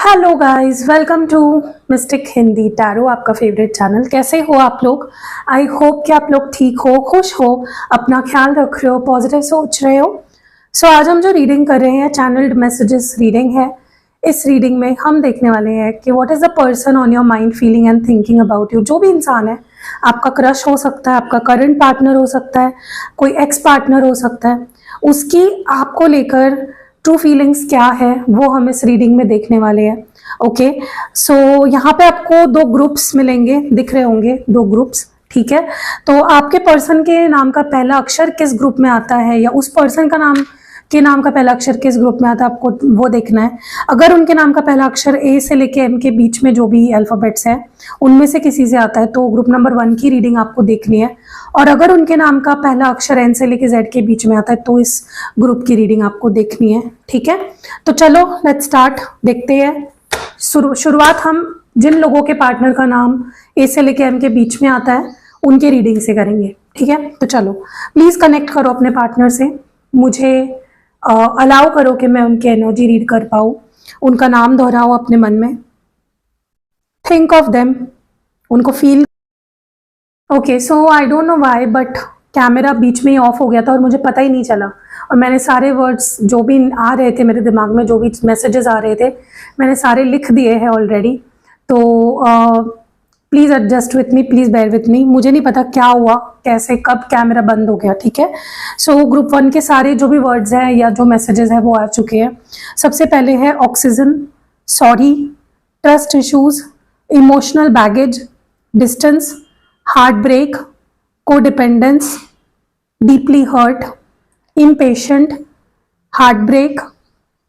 Hello guys, welcome to mystic Hindi tarot, आपका favourite channel. कैसे हो आप लोग? आई होप कि आप लोग ठीक हो, खुश हो, अपना ख्याल रख रहे हो, पॉजिटिव सोच रहे हो। सो आज हम जो रीडिंग कर रहे हैं, चैनल्ड मैसेजेस रीडिंग है। इस रीडिंग में हम देखने वाले हैं कि what is the person on your mind feeling and thinking about you. जो भी इंसान है, आपका क्रश हो सकता है, आपका करंट पार्टनर हो सकता है, कोई एक्स पार्टनर हो सकता है, उसकी आपको लेकर ट्रू फीलिंग्स क्या है वो हम इस रीडिंग में देखने वाले हैं। ओके, सो यहाँ पे आपको दो ग्रुप्स मिलेंगे, दिख रहे होंगे दो ग्रुप्स। ठीक है, तो आपके पर्सन के नाम का पहला अक्षर किस ग्रुप में आता है या उस पर्सन का नाम के नाम का पहला अक्षर किस ग्रुप में आता है, आपको वो देखना है। अगर उनके नाम का पहला अक्षर ए से लेके एम के बीच में जो भी अल्फाबेट्स हैं उनमें से किसी से आता है तो ग्रुप नंबर 1 की रीडिंग आपको देखनी है। और अगर उनके नाम का पहला अक्षर एन से लेके जेड के बीच में आता है तो इस ग्रुप की रीडिंग आपको देखनी है। ठीक है, तो चलो लेट्स स्टार्ट, देखते हैं। शुरुआत हम जिन लोगों के पार्टनर का नाम ए से लेके एम के बीच में आता है उनके रीडिंग से करेंगे। ठीक है, तो चलो प्लीज कनेक्ट करो अपने पार्टनर से, मुझे अलाउ करो कि मैं उनकी एनर्जी रीड कर पाऊँ, उनका नाम दोहराओ अपने मन में, थिंक ऑफ देम, उनको feel. Okay, so I don't know why but camera बीच में ही ऑफ हो गया था और मुझे पता ही नहीं चला, और मैंने सारे वर्ड्स जो भी आ रहे थे मेरे दिमाग में, जो भी मैसेजेस आ रहे थे, मैंने सारे लिख दिए हैं ऑलरेडी। तो please adjust with me, please bear with me. मुझे नहीं पता क्या हुआ, कैसे, कब कैमरा बंद हो गया। ठीक है, सो ग्रुप 1 के सारे जो भी वर्ड्स हैं या जो मैसेजेस हैं वो आ चुके हैं। सबसे पहले है oxygen, sorry, trust issues, emotional baggage, distance, heart break, codependence, deeply hurt, impatient, heartbreak,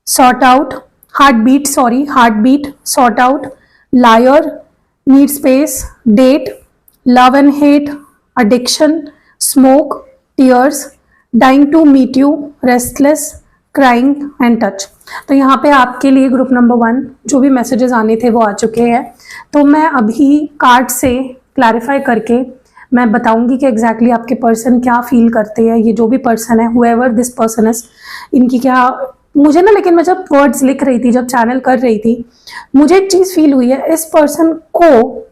sort out, heartbeat, sort out, liar, need space, date, love and hate, addiction, smoke, tears, dying to meet you, restless, crying and touch। तो यहाँ पे आपके लिए group number 1 जो भी messages आने थे वो आ चुके हैं। तो मैं अभी कार्ड से क्लैरिफाई करके मैं बताऊंगी कि एग्जैक्टली आपके पर्सन क्या फील करते हैं। ये जो भी पर्सन है, हुएवर दिस पर्सन इज, इनकी क्या, मुझे ना, लेकिन मैं जब वर्ड्स लिख रही थी, जब चैनल कर रही थी, मुझे एक चीज फील हुई है, इस पर्सन को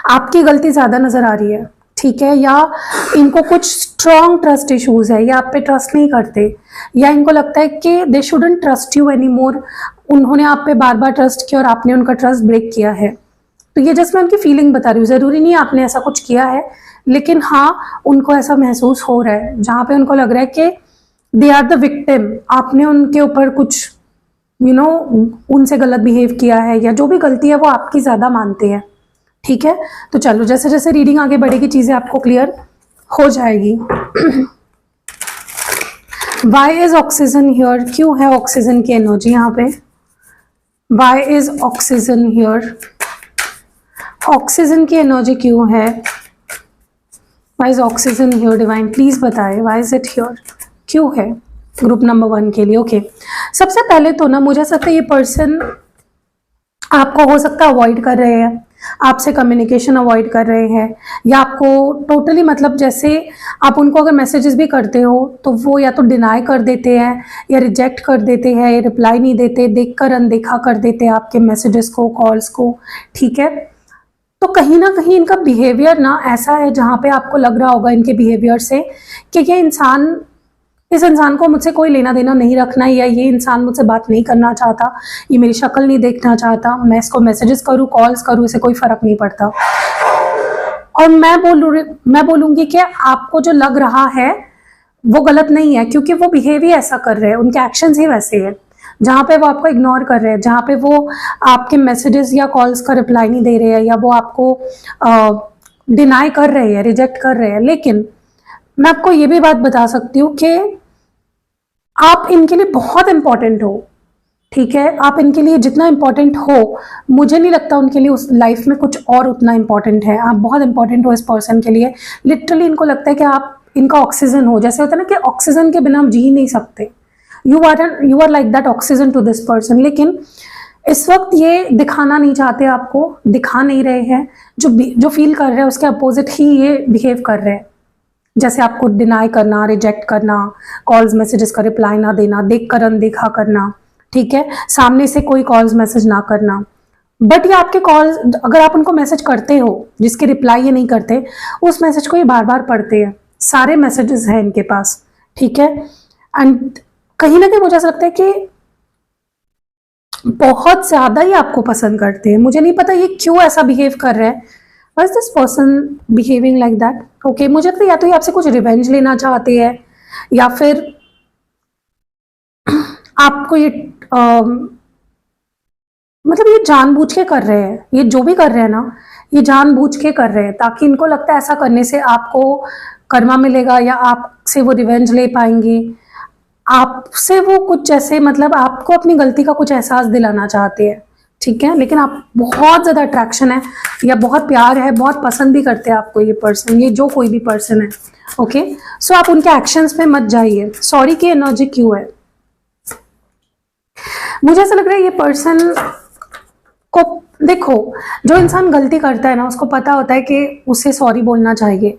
आपकी गलती ज्यादा नजर आ रही है। ठीक है, या इनको कुछ स्ट्रॉन्ग ट्रस्ट इश्यूज है, या आप पे ट्रस्ट नहीं करते, या इनको लगता है कि दे shouldn't trust you any more. उन्होंने आप पे बार बार ट्रस्ट किया और आपने उनका ट्रस्ट ब्रेक किया है। तो ये जस्ट मैं उनकी फीलिंग बता रही हूँ, जरूरी नहीं आपने ऐसा कुछ किया है, लेकिन हाँ उनको ऐसा महसूस हो रहा है जहाँ पे उनको लग रहा है कि दे आर द विक्टिम। आपने उनके ऊपर कुछ उनसे गलत बिहेव किया है, या जो भी गलती है वो आपकी ज्यादा मानते हैं। ठीक है, तो चलो जैसे जैसे रीडिंग आगे बढ़ेगी चीजें आपको क्लियर हो जाएगी। वाई इज ऑक्सीजन हियर, क्यों है ऑक्सीजन की एनर्जी यहाँ पे? Why is oxygen here, oxygen की एनर्जी क्यों है? Why is oxygen here divine, please बताए वाई इज इट हियर, क्यों है ग्रुप नंबर 1 के लिए। ओके, सबसे पहले तो ना मुझे ऐसा लगता है ये पर्सन आपको हो सकता है अवॉइड कर रहे हैं, आपसे कम्युनिकेशन अवॉइड कर रहे हैं, या आपको टोटली मतलब जैसे आप उनको अगर मैसेजेस भी करते हो तो वो या तो डिनाई कर देते हैं, या रिजेक्ट कर देते हैं, या रिप्लाई नहीं देते, देखकर अनदेखा कर देते हैं आपके मैसेजेस को, कॉल्स को। ठीक है, तो कहीं ना कहीं इनका बिहेवियर ना ऐसा है जहाँ पे आपको लग रहा होगा इनके बिहेवियर से कि ये इंसान, इस इंसान को मुझसे कोई लेना देना नहीं रखना, या ये इंसान मुझसे बात नहीं करना चाहता, ये मेरी शक्ल नहीं देखना चाहता, मैं इसको मैसेजेस करूँ, कॉल्स करूँ, इसे कोई फर्क नहीं पड़ता। और मैं बोलूँगी कि आपको जो लग रहा है वो गलत नहीं है, क्योंकि वो बिहेव ही ऐसा कर रहे हैं, उनके एक्शंस ही वैसे हैं। जहाँ पे वो आपको इग्नोर कर रहे हैं, जहाँ पे वो आपके मैसेजेस या कॉल्स का रिप्लाई नहीं दे रहे हैं, या वो आपको डिनाई कर रहे हैं, रिजेक्ट कर रहे हैं, लेकिन मैं आपको ये भी बात बता सकती हूँ कि आप इनके लिए बहुत इंपॉर्टेंट हो। ठीक है, आप इनके लिए जितना इंपॉर्टेंट हो, मुझे नहीं लगता उनके लिए उस लाइफ में कुछ और उतना इंपॉर्टेंट है। आप बहुत इंपॉर्टेंट हो इस पर्सन के लिए। लिटरली इनको लगता है कि आप इनका ऑक्सीजन हो, जैसे होता है ना कि ऑक्सीजन के बिना हम जी नहीं सकते। You are like that oxygen to this person. लेकिन इस वक्त ये दिखाना नहीं चाहते, आपको दिखा नहीं रहे हैं, जो फील कर रहे हैं उसके अपोजिट ही ये बिहेव कर रहे हैं। जैसे आपको डिनाई करना, रिजेक्ट करना, कॉल्स मैसेजेस का रिप्लाई ना देना, देखकर अनदेखा करना, ठीक है, सामने से कोई कॉल्स मैसेज ना करना। बट ये आपके कॉल्स, अगर आप उनको मैसेज करते हो जिसके रिप्लाई ये नहीं करते, उस मैसेज को ये बार बार पढ़ते हैं, सारे मैसेजेस हैं इनके पास, ठीक है। एंड कहीं ना कहीं मुझे ऐसा लगता है कि बहुत ज्यादा ही आपको पसंद करते हैं। मुझे नहीं पता ये क्यों ऐसा बिहेव कर रहे हैं, why is this person behaving like that. Okay, मुझे लगता है या तो ये आपसे कुछ रिवेंज लेना चाहते हैं, या फिर आपको ये मतलब ये जानबूझ के कर रहे हैं, ये जो भी कर रहे हैं ना, ये जानबूझ के कर रहे हैं, ताकि इनको लगता है ऐसा करने से आपको कर्मा मिलेगा, या आपसे वो रिवेंज ले पाएंगे, आपसे वो कुछ जैसे मतलब आपको अपनी गलती का कुछ एहसास दिलाना चाहते हैं, ठीक है। लेकिन आप बहुत ज़्यादा अट्रैक्शन है या बहुत प्यार है, बहुत पसंद भी करते हैं आपको ये पर्सन, ये जो कोई भी पर्सन है। ओके, सो आप उनके एक्शंस में मत जाइए। सॉरी की एनर्जी क्यों है? मुझे ऐसा लग रहा है ये पर्सन को, देखो, जो इंसान गलती करता है ना, उसको पता होता है कि उसे सॉरी बोलना चाहिए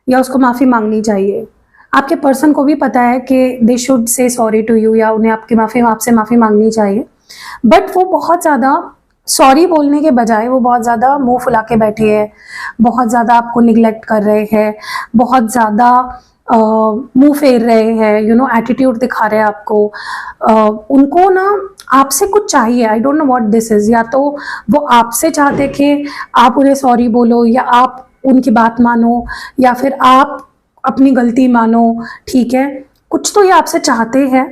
या उसको माफ़ी मांगनी चाहिए। आपके पर्सन को भी पता है कि they should say sorry to you, या उन्हें आपसे माफ़ी मांगनी चाहिए। बट वो बहुत ज़्यादा सॉरी बोलने के बजाय वो बहुत ज़्यादा मुंह फुला के बैठे हैं, बहुत ज़्यादा आपको निगलेक्ट कर रहे हैं, बहुत ज़्यादा मुंह फेर रहे हैं, एटीट्यूड दिखा रहे हैं आपको। उनको ना आपसे कुछ चाहिए, आई don't know what this is. या तो वो आपसे चाहते कि आप उन्हें सॉरी बोलो, या आप उनकी बात मानो, या फिर आप अपनी गलती मानो, ठीक है। कुछ तो ये आपसे चाहते हैं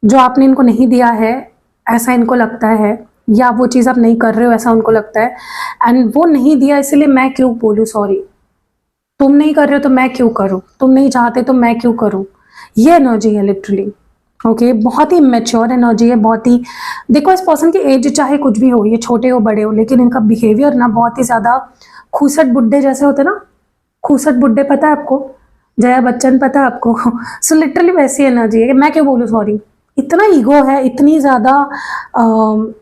जो आपने इनको नहीं दिया है, ऐसा इनको लगता है, या वो चीज़ आप नहीं कर रहे हो ऐसा उनको लगता है। एंड वो नहीं दिया, इसलिए मैं क्यों बोलूँ सॉरी? तुम नहीं कर रहे हो तो मैं क्यों करूँ? तुम नहीं चाहते तो मैं क्यों करूँ? ये एनर्जी है लिटरली। ओके, बहुत ही मैच्योर एनर्जी है, बहुत ही। देखो, इस पर्सन की एज चाहे कुछ भी हो, ये छोटे हो बड़े हो, लेकिन इनका बिहेवियर ना बहुत ही ज़्यादा खूसट बुड्ढे जैसे होते ना। खूसट बुड्ढे पता है आपको? जया बच्चन पता है आपको? सो लिटरली वैसी एनर्जी है कि मैं क्यों बोलूँ सॉरी। इतना ईगो है, इतनी ज़्यादा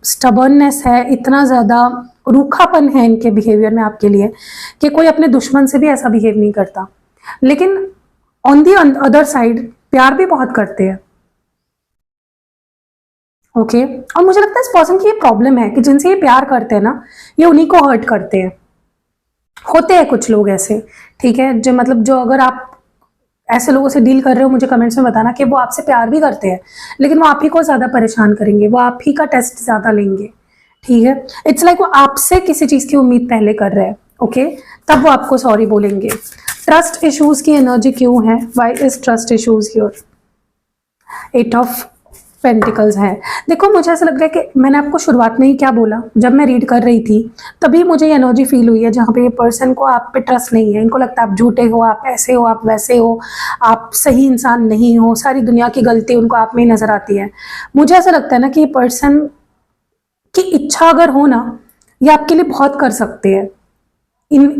स्टबर्ननेस है, इतना ज़्यादा रूखापन है इनके बिहेवियर में आपके लिए, कि कोई अपने दुश्मन से भी ऐसा बिहेव नहीं करता। लेकिन ऑन दी अदर साइड प्यार भी बहुत करते हैं। ओके, और मुझे लगता है इस पर्सन की ये प्रॉब्लम है कि जिनसे ये प्यार करते हैं ना, ये उन्हीं को हर्ट करते हैं। होते हैं कुछ लोग ऐसे, ठीक है, जो मतलब जो अगर आप ऐसे लोगों से डील कर रहे हो, मुझे कमेंट्स में बताना कि वो आपसे प्यार भी करते हैं, लेकिन वो आप ही को ज़्यादा परेशान करेंगे, वो आप ही का टेस्ट ज़्यादा लेंगे, ठीक है। इट्स लाइक वो आपसे किसी चीज़ की उम्मीद पहले कर रहे हैं, ओके, तब वो आपको सॉरी बोलेंगे। ट्रस्ट इश्यूज की एनर्जी क्यों है? Why is trust issues here? 8 of pentacles है। देखो, मुझे ऐसा लग रहा है कि मैंने आपको शुरुआत में ही क्या बोला, जब मैं रीड कर रही थी तभी मुझे ये एनर्जी फील हुई है, जहाँ पे ये पर्सन को आप पे ट्रस्ट नहीं है। इनको लगता है आप झूठे हो, आप ऐसे हो, आप वैसे हो, आप सही इंसान नहीं हो, सारी दुनिया की गलती उनको आप में ही नजर आती है। मुझे ऐसा लगता है ना कि ये पर्सन की इच्छा अगर हो ना, ये आपके लिए बहुत कर सकते हैं।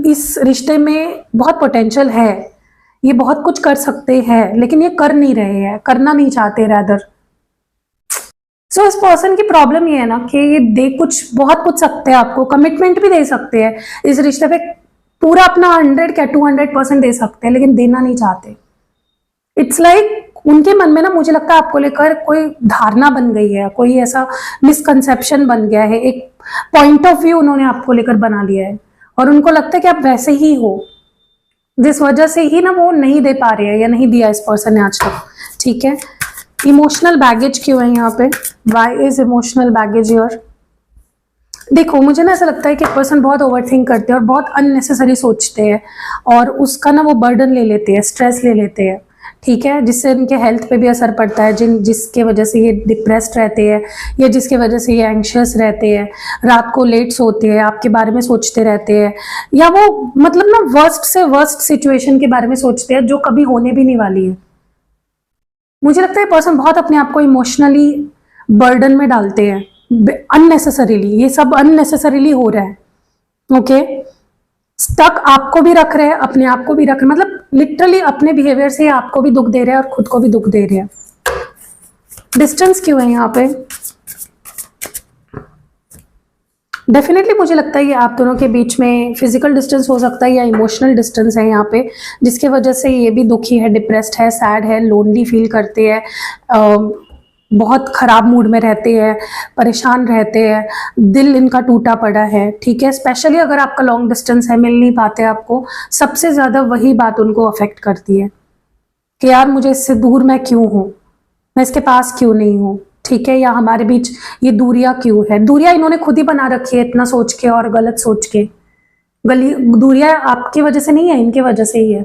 इस रिश्ते में बहुत पोटेंशियल है, ये बहुत कुछ कर सकते हैं, लेकिन ये कर नहीं रहे हैं, करना नहीं चाहते रैदर। सो इस पर्सन की प्रॉब्लम ये है ना कि ये बहुत कुछ सकते हैं आपको, कमिटमेंट भी दे सकते हैं इस रिश्ते पे, पूरा अपना 100 क्या 200% दे सकते हैं, लेकिन देना नहीं चाहते। इट्स लाइक उनके मन में ना, मुझे लगता है आपको लेकर कोई धारणा बन गई है, कोई ऐसा मिसकंसेप्शन बन गया है, एक पॉइंट ऑफ व्यू उन्होंने आपको लेकर बना लिया है, और उनको लगता है कि आप वैसे ही हो। जिस वजह से ही ना वो नहीं दे पा रहे हैं, या नहीं दिया इस पर्सन ने आज तक, ठीक है। इमोशनल बैगेज क्यों है यहाँ पे? Why is emotional baggage here? देखो, मुझे ना ऐसा लगता है कि पर्सन बहुत ओवरथिंक करते हैं और बहुत अननेसेसरी सोचते हैं, और उसका ना वो बर्डन ले लेते हैं, स्ट्रेस ले लेते हैं, ठीक है, जिससे उनके हेल्थ पे भी असर पड़ता है, जिसके वजह से ये डिप्रेस्ड रहते हैं, या जिसके वजह से ये एंशियस रहते हैं, रात को लेट सोते हैं, आपके बारे में सोचते रहते हैं, या वो मतलब ना वर्स्ट से वर्स्ट सिचुएशन के बारे में सोचते हैं जो कभी होने भी नहीं वाली है। मुझे लगता है पर्सन बहुत अपने आप को इमोशनली बर्डन में डालते हैं अननेसेसरीली। ये सब अननेसेसरीली हो रहा है, ओके। स्टक आपको भी रख रहे हैं, अपने आप को भी रख रहे हैं, मतलब लिटरली अपने बिहेवियर से आपको भी दुख दे रहे हैं और खुद को भी दुख दे रहे हैं। डिस्टेंस क्यों है यहाँ पे? डेफिनेटली मुझे लगता है ये आप दोनों के बीच में फिजिकल डिस्टेंस हो सकता है, या इमोशनल डिस्टेंस है यहाँ पे, जिसके वजह से ये भी दुखी है, डिप्रेस्ड है, सैड है, लोनली फील करते हैं, बहुत ख़राब मूड में रहते हैं, परेशान रहते हैं, दिल इनका टूटा पड़ा है, ठीक है। स्पेशली अगर आपका लॉन्ग डिस्टेंस है, मिल नहीं पाते आपको, सबसे ज़्यादा वही बात उनको अफेक्ट करती है कि यार मुझे इससे दूर मैं क्यों हूँ, मैं इसके पास क्यों नहीं हूँ, ठीक है, या हमारे बीच ये दूरियां क्यों है। दूरियां इन्होंने खुद ही बना रखी है इतना सोच के और गलत सोच के। गली दूरियां आपकी वजह से नहीं है, इनके वजह से ही है।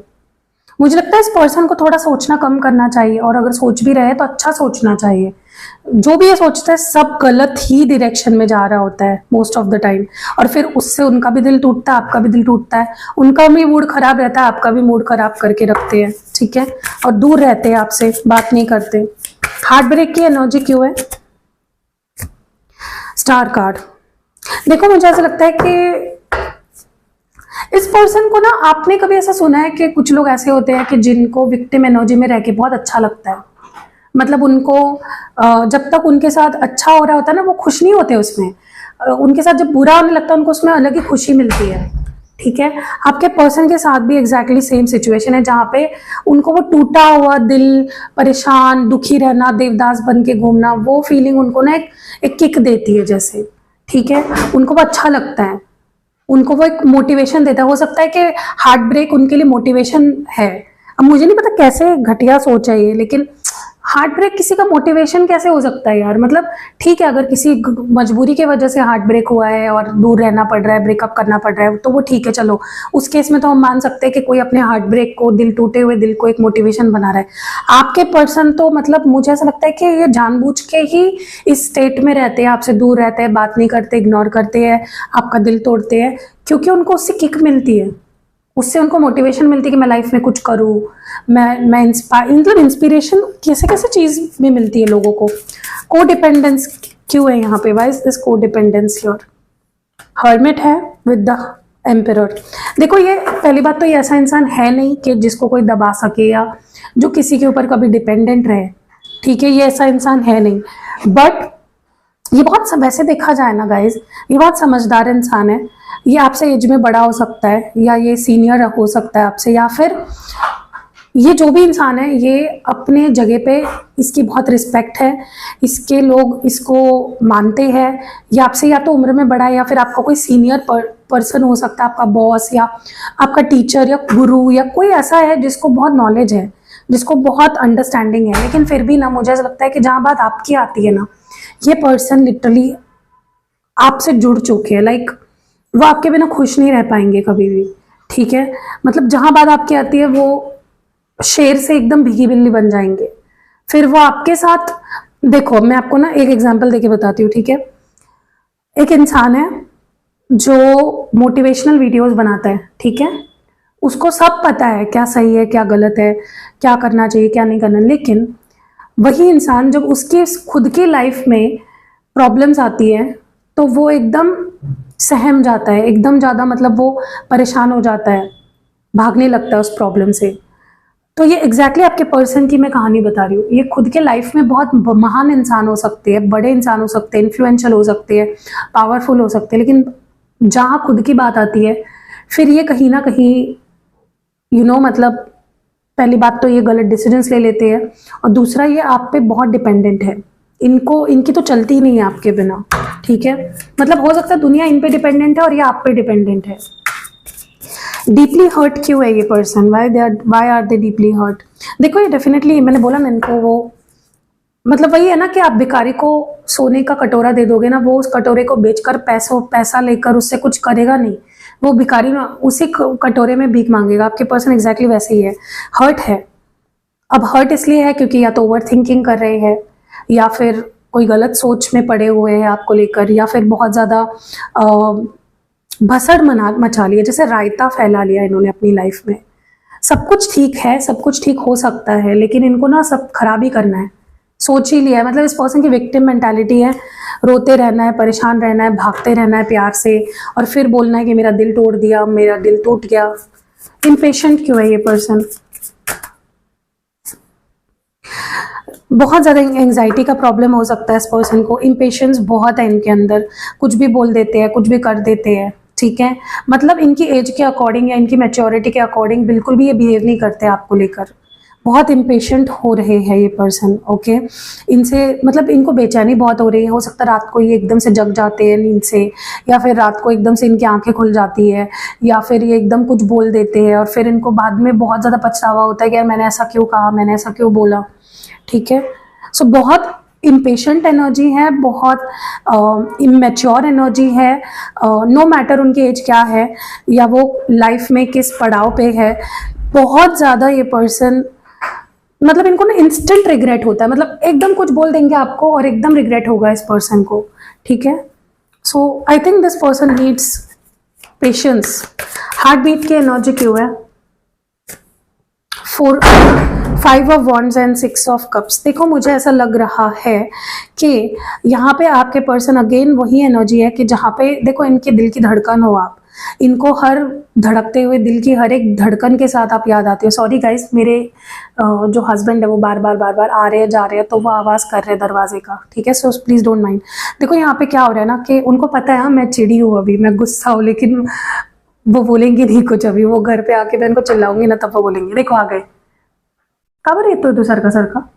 मुझे लगता है इस पर्सन को थोड़ा सोचना कम करना चाहिए, और अगर सोच भी रहे तो अच्छा सोचना चाहिए। जो भी ये सोचता है सब गलत ही डायरेक्शन में जा रहा होता है मोस्ट ऑफ द टाइम, और फिर उससे उनका भी दिल टूटता है, आपका भी दिल टूटता है, उनका भी मूड खराब रहता है, आपका भी मूड खराब करके रखते हैं, ठीक है, और दूर रहते हैं आपसे, बात नहीं करते। हार्ट ब्रेक की एनर्जी क्यों है? Star card. देखो मुझे ऐसा लगता है कि इस पर्सन को ना, आपने कभी ऐसा सुना है कि कुछ लोग ऐसे होते हैं कि जिनको विक्टिम एनर्जी में रह के बहुत अच्छा लगता है, मतलब उनको जब तक उनके साथ अच्छा हो रहा होता है ना, वो खुश नहीं होते उसमें, उनके साथ जब बुरा होने लगता है उनको उसमें अलग ही खुशी मिलती है, ठीक है। आपके पर्सन के साथ भी एग्जैक्टली सेम सिचुएशन है, जहाँ पे उनको वो टूटा हुआ दिल, परेशान दुखी रहना, देवदास बन के घूमना, वो फीलिंग उनको ना एक किक देती है जैसे, ठीक है, उनको वो अच्छा लगता है, उनको वो एक मोटिवेशन देता है। हो सकता है कि हार्ट ब्रेक उनके लिए मोटिवेशन है। अब मुझे नहीं पता कैसे घटिया सोच है ये, लेकिन हार्ट ब्रेक किसी का मोटिवेशन कैसे हो सकता है यार? मतलब ठीक है, अगर किसी मजबूरी की वजह से हार्ट ब्रेक हुआ है और दूर रहना पड़ रहा है, ब्रेकअप करना पड़ रहा है, तो वो ठीक है, चलो उस केस में तो हम मान सकते हैं कि कोई अपने हार्ट ब्रेक को, दिल टूटे हुए दिल को एक मोटिवेशन बना रहा है। आपके पर्सन तो मतलब मुझे ऐसा लगता है कि ये जानबूझ के ही इस स्टेट में रहते हैं, आपसे दूर रहते हैं, बात नहीं करते, इग्नोर करते हैं, आपका दिल तोड़ते हैं, क्योंकि उनको उससे किक मिलती है, उससे उनको मोटिवेशन मिलती है कि मैं लाइफ में कुछ करूँ, मैं मतलब इंस्पिरेशन कैसे कैसे चीज में मिलती है लोगों को। को डिपेंडेंस क्यों है यहाँ पे? वाई इज दिस को डिपेंडेंस हियर? हर्मिट है विद द एम्परर। देखो ये पहली बात तो ये ऐसा इंसान है नहीं कि जिसको कोई दबा सके या जो किसी के ऊपर कभी डिपेंडेंट रहे, ठीक है, ये ऐसा इंसान है नहीं। बट ये बहुत वैसे देखा जाए ना गाइज, ये बहुत समझदार इंसान है। ये आपसे एज में बड़ा हो सकता है, या ये सीनियर हो सकता है आपसे, या फिर ये जो भी इंसान है ये अपने जगह पे, इसकी बहुत रिस्पेक्ट है, इसके लोग इसको मानते हैं। ये आपसे या तो उम्र में बड़ा है, या फिर आपका कोई सीनियर पर्सन हो सकता है, आपका बॉस या आपका टीचर या गुरु, या कोई ऐसा है जिसको बहुत नॉलेज है, जिसको बहुत अंडरस्टैंडिंग है। लेकिन फिर भी ना, मुझे ऐसा लगता है कि जहाँ बात आपकी आती है ना, ये पर्सन लिटरली आपसे जुड़ चुके हैं, लाइक वो आपके बिना खुश नहीं रह पाएंगे कभी भी, ठीक है। मतलब जहां बात आपकी आती है वो शेर से एकदम भीगी बिल्ली बन जाएंगे, फिर वो आपके साथ। देखो मैं आपको ना एक एग्जांपल देके बताती हूँ, ठीक है। एक इंसान है जो मोटिवेशनल वीडियोस बनाता है, ठीक है, उसको सब पता है क्या सही है क्या गलत है, क्या करना चाहिए क्या नहीं करना, लेकिन वही इंसान जब उसके खुद की लाइफ में प्रॉब्लम्स आती है तो वो एकदम सहम जाता है, एकदम ज़्यादा, मतलब वो परेशान हो जाता है, भागने लगता है उस प्रॉब्लम से। तो ये एग्जैक्टली आपके पर्सन की मैं कहानी बता रही हूँ। ये खुद के लाइफ में बहुत महान इंसान हो सकते हैं, बड़े इंसान हो सकते हैं, इन्फ्लुएंशियल हो सकते हैं, पावरफुल हो सकते हैं, लेकिन जहाँ खुद की बात आती है फिर ये कहीं ना कहीं मतलब पहली बात तो ये गलत डिसीजंस ले लेते हैं, और दूसरा ये आप पे बहुत डिपेंडेंट है। इनकी तो चलती ही नहीं है आपके बिना, ठीक है। मतलब हो सकता है दुनिया इन पे डिपेंडेंट है और ये आप पे डिपेंडेंट है। डीपली हर्ट क्यों है ये person? Why are they deeply hurt? देखो ये डेफिनेटली, मैंने बोला ना इनको, वो मतलब वही है ना कि आप भिखारी को सोने का कटोरा दे दोगे ना, वो उस कटोरे को बेचकर पैसा लेकर उससे कुछ करेगा नहीं, वो भिखारी ना उसी कटोरे में भीख मांगेगा। आपके पर्सन एग्जैक्टली वैसे ही है, हर्ट है। अब हर्ट इसलिए है क्योंकि या तो ओवर थिंकिंग कर रहे हैं, या फिर कोई गलत सोच में पड़े हुए हैं आपको लेकर, या फिर बहुत ज़्यादा भसड़ मचा लिया, जैसे रायता फैला लिया इन्होंने अपनी लाइफ में। सब कुछ ठीक है, सब कुछ ठीक हो सकता है, लेकिन इनको ना सब खराब ही करना है, सोच ही लिया है। मतलब इस पर्सन की विक्टिम मेंटालिटी है, रोते रहना है, परेशान रहना है, भागते रहना है प्यार से, और फिर बोलना है कि मेरा दिल तोड़ दिया, मेरा दिल टूट गया। इम्पेशेंट क्यों है ये पर्सन? बहुत ज़्यादा एंजाइटी का प्रॉब्लम हो सकता है इस पर्सन को, इम्पेशेंस बहुत है इनके अंदर, कुछ भी बोल देते हैं, कुछ भी कर देते हैं, ठीक है। मतलब इनकी एज के अकॉर्डिंग या इनकी मैच्योरिटी के अकॉर्डिंग बिल्कुल भी ये बिहेव नहीं करते आपको लेकर। बहुत इम्पेशेंट हो रहे हैं ये पर्सन। ओके, इनसे मतलब इनको बेचैनी बहुत हो रही है। हो सकता है रात को ये एकदम से जग जाते हैं नींद से, या फिर रात को एकदम से इनकी आंखें खुल जाती है, या फिर ये एकदम कुछ बोल देते हैं और फिर इनको बाद में बहुत ज़्यादा पछतावा होता है कि यार मैंने ऐसा क्यों कहा, मैंने ऐसा क्यों बोला। ठीक है, सो बहुत इम्पेशेंट एनर्जी है, बहुत इमेच्योर एनर्जी है। नो मैटर उनकी एज क्या है या वो लाइफ में किस पड़ाव पे है, बहुत ज़्यादा ये पर्सन मतलब इनको ना इंस्टेंट रिग्रेट होता है। मतलब एकदम कुछ बोल देंगे आपको और एकदम रिग्रेट होगा इस पर्सन को। ठीक है, so I think this person needs patience. Heart beat की एनर्जी क्यों है? 5 of wands and 6 of cups. देखो मुझे ऐसा लग रहा है कि यहाँ पे आपके पर्सन अगेन वही एनर्जी है कि जहाँ पे देखो इनके दिल की धड़कन हो आप, इनको हर धड़कते हुए दिल की हर एक धड़कन के साथ आप याद आते हो। सॉरी गाइस, मेरे जो हस्बैंड है वो बार बार आ रहे हैं जा रहे हैं, तो वो आवाज़ कर रहे हैं दरवाजे का। ठीक है, सो प्लीज़ डोंट माइंड। देखो यहाँ पे क्या हो रहा है ना कि उनको पता है हाँ मैं चिड़ी हूँ, अभी मैं गुस्सा हूँ, लेकिन वो बोलेंगे नहीं कुछ। अभी वो घर पे आके मैं इनको चिल्लाऊंगी ना तब वो बोलेंगे। देखो आ गए। खबर येतोय तू सारखा सारखा,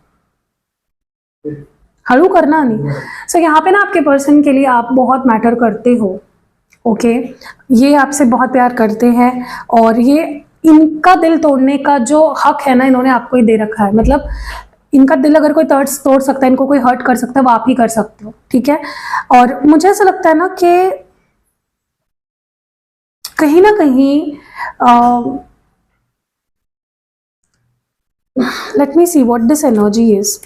हळू करना नहीं। सो यहाँ पे ना आपके पर्सन के लिए आप बहुत मैटर करते हो। ओके, ये आपसे बहुत प्यार करते हैं और ये इनका दिल तोड़ने का जो हक है ना इन्होंने आपको ही दे रखा है। मतलब इनका दिल अगर कोई तोड़ सकता है, इनको कोई हर्ट कर सकता है, वो आप ही कर सकते हो। ठीक है, और मुझे ऐसा लगता है ना कि कहीं ना कहीं let me see what this energy is.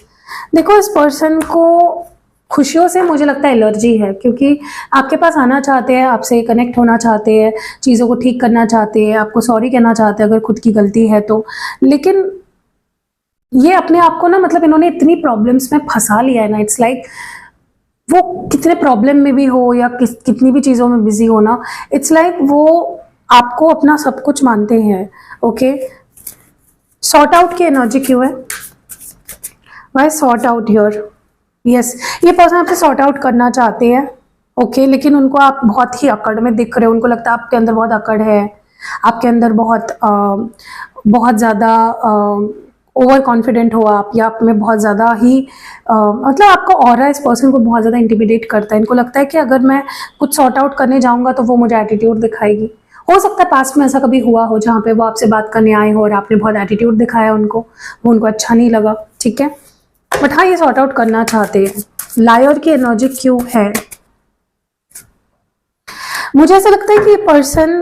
देखो इस पर्सन को खुशियों से मुझे लगता है एलर्जी है, क्योंकि आपके पास आना चाहते हैं, आपसे कनेक्ट होना चाहते हैं, चीज़ों को ठीक करना चाहते हैं, आपको सॉरी कहना चाहते हैं अगर खुद की गलती है तो। लेकिन ये अपने आप को ना मतलब इन्होंने इतनी प्रॉब्लम्स में फंसा लिया है ना, इट्स लाइक वो कितने प्रॉब्लम में भी हो या कितनी भी चीज़ों में बिजी हो ना, इट्स लाइक वो आपको अपना सब कुछ मानते हैं। ओके, सॉर्ट आउट की एनर्जी क्यों है? Why sort out here? Yes, ये पर्सन आपसे सॉर्ट आउट करना चाहते हैं। ओके, लेकिन उनको आप बहुत ही अकड़ में दिख रहे हो। उनको लगता है आपके अंदर बहुत अकड़ है, आपके अंदर बहुत ज़्यादा ओवर कॉन्फिडेंट हो आप, या आप में बहुत ज़्यादा ही मतलब आपका ऑरा इस पर्सन को बहुत ज़्यादा इंटिमिडेट करता है। इनको लगता है कि अगर मैं कुछ सॉर्ट आउट करने जाऊँगा तो वो मुझे एटीट्यूड दिखाएगी। हो सकता है पास्ट में ऐसा कभी हुआ हो जहाँ पे वो आपसे बात करने आए हो और आपने बहुत एटीट्यूड दिखाया उनको, वो उनको अच्छा नहीं लगा। ठीक है, बट हाँ ये सॉर्ट आउट करना चाहते हैं। लायर की एनर्जी क्यों है? मुझे ऐसा लगता है कि ये पर्सन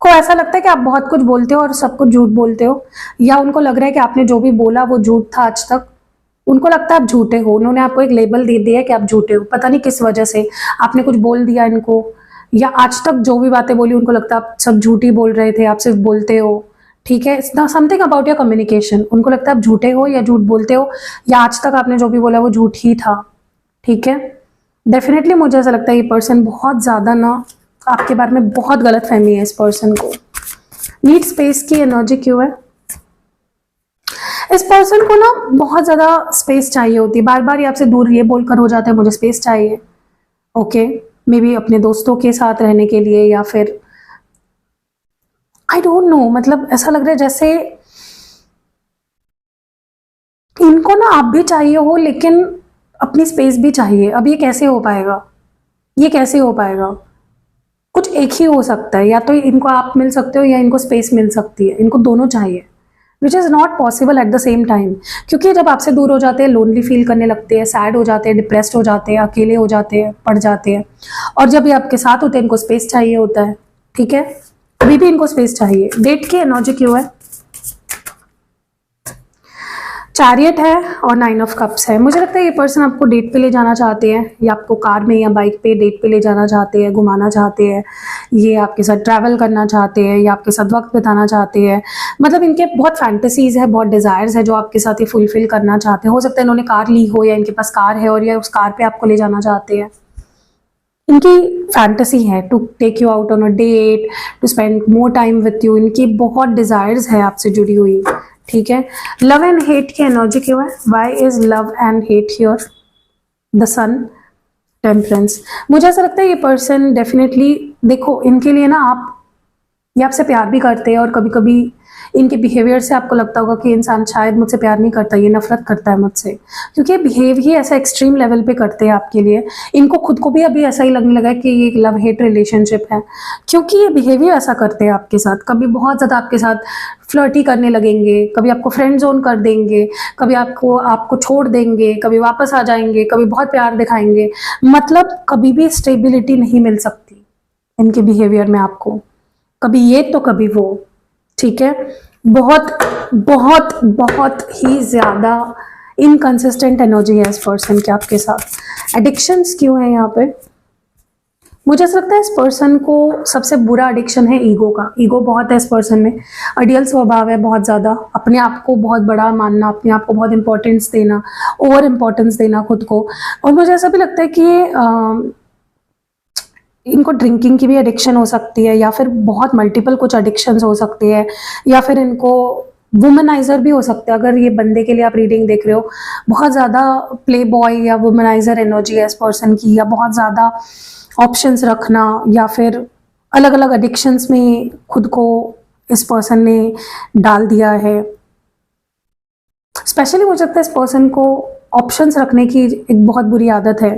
को ऐसा लगता है कि आप बहुत कुछ बोलते हो और सब कुछ झूठ बोलते हो, या उनको लग रहा है कि आपने जो भी बोला वो झूठ था आज तक। उनको लगता है आप झूठे हो, उन्होंने आपको एक लेबल दे दिया कि आप झूठे हो। पता नहीं किस वजह से आपने कुछ बोल दिया इनको, या आज तक जो भी बातें बोली उनको लगता है आप सब झूठी बोल रहे थे, आप सिर्फ बोलते हो। ठीक है, समथिंग अबाउट योर कम्युनिकेशन। उनको लगता है आप झूठे हो या झूठ बोलते हो, या आज तक आपने जो भी बोला वो झूठ ही था। ठीक है, डेफिनेटली मुझे ऐसा लगता है ये पर्सन बहुत ज़्यादा ना आपके बारे में बहुत गलत फहमी है इस पर्सन को। नीड स्पेस की एनर्जी क्यों है? इस पर्सन को ना बहुत ज़्यादा स्पेस चाहिए होती है। बार बार ये आपसे दूर ये बोलकर हो जाता है मुझे स्पेस चाहिए। ओके, मे बी अपने दोस्तों के साथ रहने के लिए, या फिर आई डोंट नो, मतलब ऐसा लग रहा है जैसे इनको ना आप भी चाहिए हो लेकिन अपनी स्पेस भी चाहिए। अब ये कैसे हो पाएगा? ये कैसे हो पाएगा? कुछ एक ही हो सकता है, या तो इनको आप मिल सकते हो या इनको स्पेस मिल सकती है। इनको दोनों चाहिए, which is not possible at the same time. क्योंकि जब आपसे दूर हो जाते हैं लोनली फील करने लगते हैं, सैड हो जाते हैं, डिप्रेस्ड हो जाते हैं, अकेले हो जाते हैं, पड़ जाते हैं। और जब ये आपके साथ होते हैं इनको स्पेस चाहिए होता है। ठीक है, अभी भी इनको स्पेस चाहिए। डेट की एनर्जी क्यों है? चैरियट है और 9 ऑफ कप्स है। मुझे लगता है ये पर्सन आपको डेट पे ले जाना चाहते हैं, या आपको कार में या बाइक पे डेट पे ले जाना चाहते हैं, घुमाना चाहते हैं, ये आपके साथ ट्रैवल करना चाहते हैं, या आपके साथ वक्त बिताना चाहते हैं। मतलब इनके बहुत फैंटेसीज है, बहुत डिज़ायर्स है जो आपके साथ ये फुलफिल करना चाहते हैं। हो सकता है इन्होंने कार ली हो या इनके पास कार है और या उस कार पर आपको ले जाना चाहते हैं। इनकी फैंटेसी है to take you out on a date, to spend more time with you. इनकी बहुत डिज़ायर्स है आपसे जुड़ी हुई। ठीक है, लव एंड हेट की एनर्जी क्यों है? Why is love and hate here? The sun, temperance. मुझे ऐसा लगता है ये पर्सन डेफिनेटली, देखो इनके लिए ना आप ये आपसे प्यार भी करते हैं और कभी कभी इनके बिहेवियर से आपको लगता होगा कि इंसान शायद मुझसे प्यार नहीं करता, ये नफरत करता है मुझसे, क्योंकि ये बिहेव ही ऐसा एक्सट्रीम लेवल पे करते हैं आपके लिए। इनको खुद को भी अभी ऐसा ही लगने लगा है कि ये लव हेट रिलेशनशिप है, क्योंकि ये बिहेवियर ऐसा करते हैं आपके साथ। कभी बहुत ज़्यादा आपके साथ फ्लर्टी करने लगेंगे, कभी आपको फ्रेंड जोन कर देंगे, कभी आपको छोड़ देंगे, कभी वापस आ जाएंगे, कभी बहुत प्यार दिखाएंगे। मतलब कभी भी स्टेबिलिटी नहीं मिल सकती इनके बिहेवियर में आपको, कभी ये तो कभी वो, ठीक है। बहुत बहुत बहुत ही ज़्यादा इनकंसिस्टेंट एनर्जी है इस पर्सन के आपके साथ। एडिक्शंस क्यों है यहाँ पे? मुझे ऐसा लगता है इस पर्सन को सबसे बुरा एडिक्शन है ईगो का। ईगो बहुत है इस पर्सन में, अडियल स्वभाव है बहुत ज़्यादा, अपने आप को बहुत बड़ा मानना, अपने आप को बहुत इंपॉर्टेंस देना, ओवर इंपॉर्टेंस देना खुद को। और मुझे ऐसा भी लगता है कि इनको ड्रिंकिंग की भी एडिक्शन हो सकती है, या फिर बहुत मल्टीपल कुछ एडिक्शंस हो सकती है, या फिर इनको वुमनाइजर भी हो सकता है। अगर ये बंदे के लिए आप रीडिंग देख रहे हो, बहुत ज़्यादा प्ले बॉय या वुमनाइजर एनर्जी है इस पर्सन की, या बहुत ज़्यादा ऑप्शंस रखना, या फिर अलग अलग एडिक्शंस में खुद को इस पर्सन ने डाल दिया है। स्पेशली मुझे लगता है इस पर्सन को ऑप्शंस रखने की एक बहुत बुरी आदत है।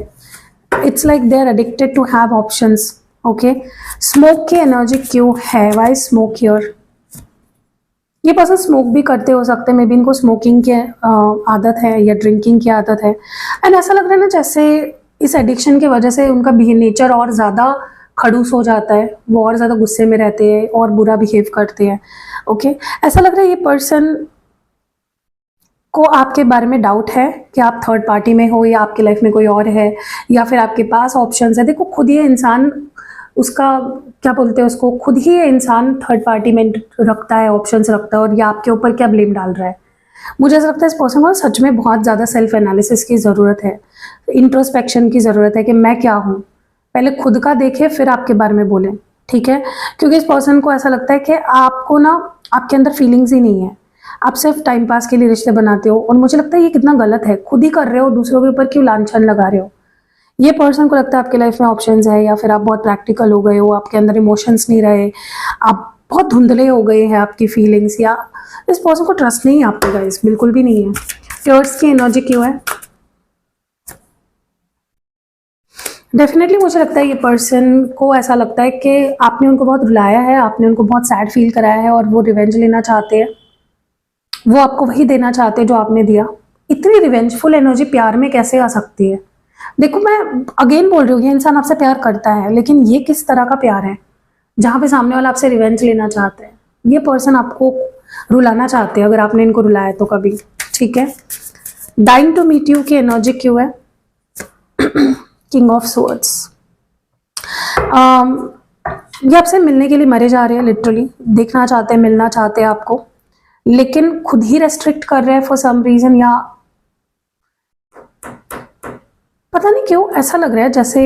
It's like they are addicted to have options. Okay, smoke की एनर्जी क्यों है? Why smoke here? ये पर्सन स्मोक भी करते हो सकते हैं, मे बी इनको स्मोकिंग की आदत है या ड्रिंकिंग की आदत है। एंड ऐसा लग रहा है ना जैसे इस एडिक्शन की वजह से उनका नेचर और ज़्यादा खड़ूस हो जाता है, वो और ज़्यादा गुस्से में रहते हैं और बुरा बिहेव करते हैं। ओके, ऐसा लग रहा है ये पर्सन को आपके बारे में डाउट है कि आप थर्ड पार्टी में हो, या आपकी लाइफ में कोई और है, या फिर आपके पास ऑप्शंस है। देखो, खुद ये इंसान उसका क्या बोलते हैं उसको, खुद ही ये इंसान थर्ड पार्टी में रखता है, ऑप्शंस रखता है, और ये आपके ऊपर क्या ब्लेम डाल रहा है। मुझे ऐसा लगता है इस पर्सन को सच में बहुत ज़्यादा सेल्फ एनालिसिस की ज़रूरत है, इंट्रोस्पेक्शन की ज़रूरत है कि मैं क्या हूँ। पहले खुद का देखे फिर आपके बारे में बोलें, ठीक है। क्योंकि इस पर्सन को ऐसा लगता है कि आपको ना, आपके अंदर फीलिंग्स ही नहीं है, आप सिर्फ टाइम पास के लिए रिश्ते बनाते हो। और मुझे लगता है ये कितना गलत है, खुद ही कर रहे हो, दूसरों के ऊपर क्यों लांछन लगा रहे हो। ये पर्सन को लगता है आपकी लाइफ में ऑप्शंस है, या फिर आप बहुत प्रैक्टिकल हो गए हो, आपके अंदर इमोशंस नहीं रहे, आप बहुत धुंधले हो गए हैं आपकी फीलिंग्स, या इस पर्सन को ट्रस्ट नहीं है आप पे गाइस, बिल्कुल भी नहीं है। फ्योर्स की एनर्जी क्यों है? डेफिनेटली मुझे लगता है ये पर्सन को ऐसा लगता है कि आपने उनको बहुत रुलाया है, आपने उनको बहुत सैड फील कराया है, और वो रिवेंज लेना चाहते हैं। वो आपको वही देना चाहते हैं जो आपने दिया। इतनी रिवेंजफुल एनर्जी प्यार में कैसे आ सकती है? देखो, मैं अगेन बोल रही हूँ, ये इंसान आपसे प्यार करता है, लेकिन ये किस तरह का प्यार है जहाँ पे सामने वाला आपसे रिवेंज लेना चाहते हैं। ये पर्सन आपको रुलाना चाहते हैं, अगर आपने इनको रुलाया तो कभी, ठीक है। डाइंग टू मीट यू की एनर्जी क्यों है? King of swords. ये आपसे मिलने के लिए मरे जा रहे हैं, लिटरली देखना चाहते हैं, मिलना चाहते हैं आपको, लेकिन खुद ही रेस्ट्रिक्ट कर रहे हैं फॉर सम रीजन, या पता नहीं क्यों ऐसा लग रहा है जैसे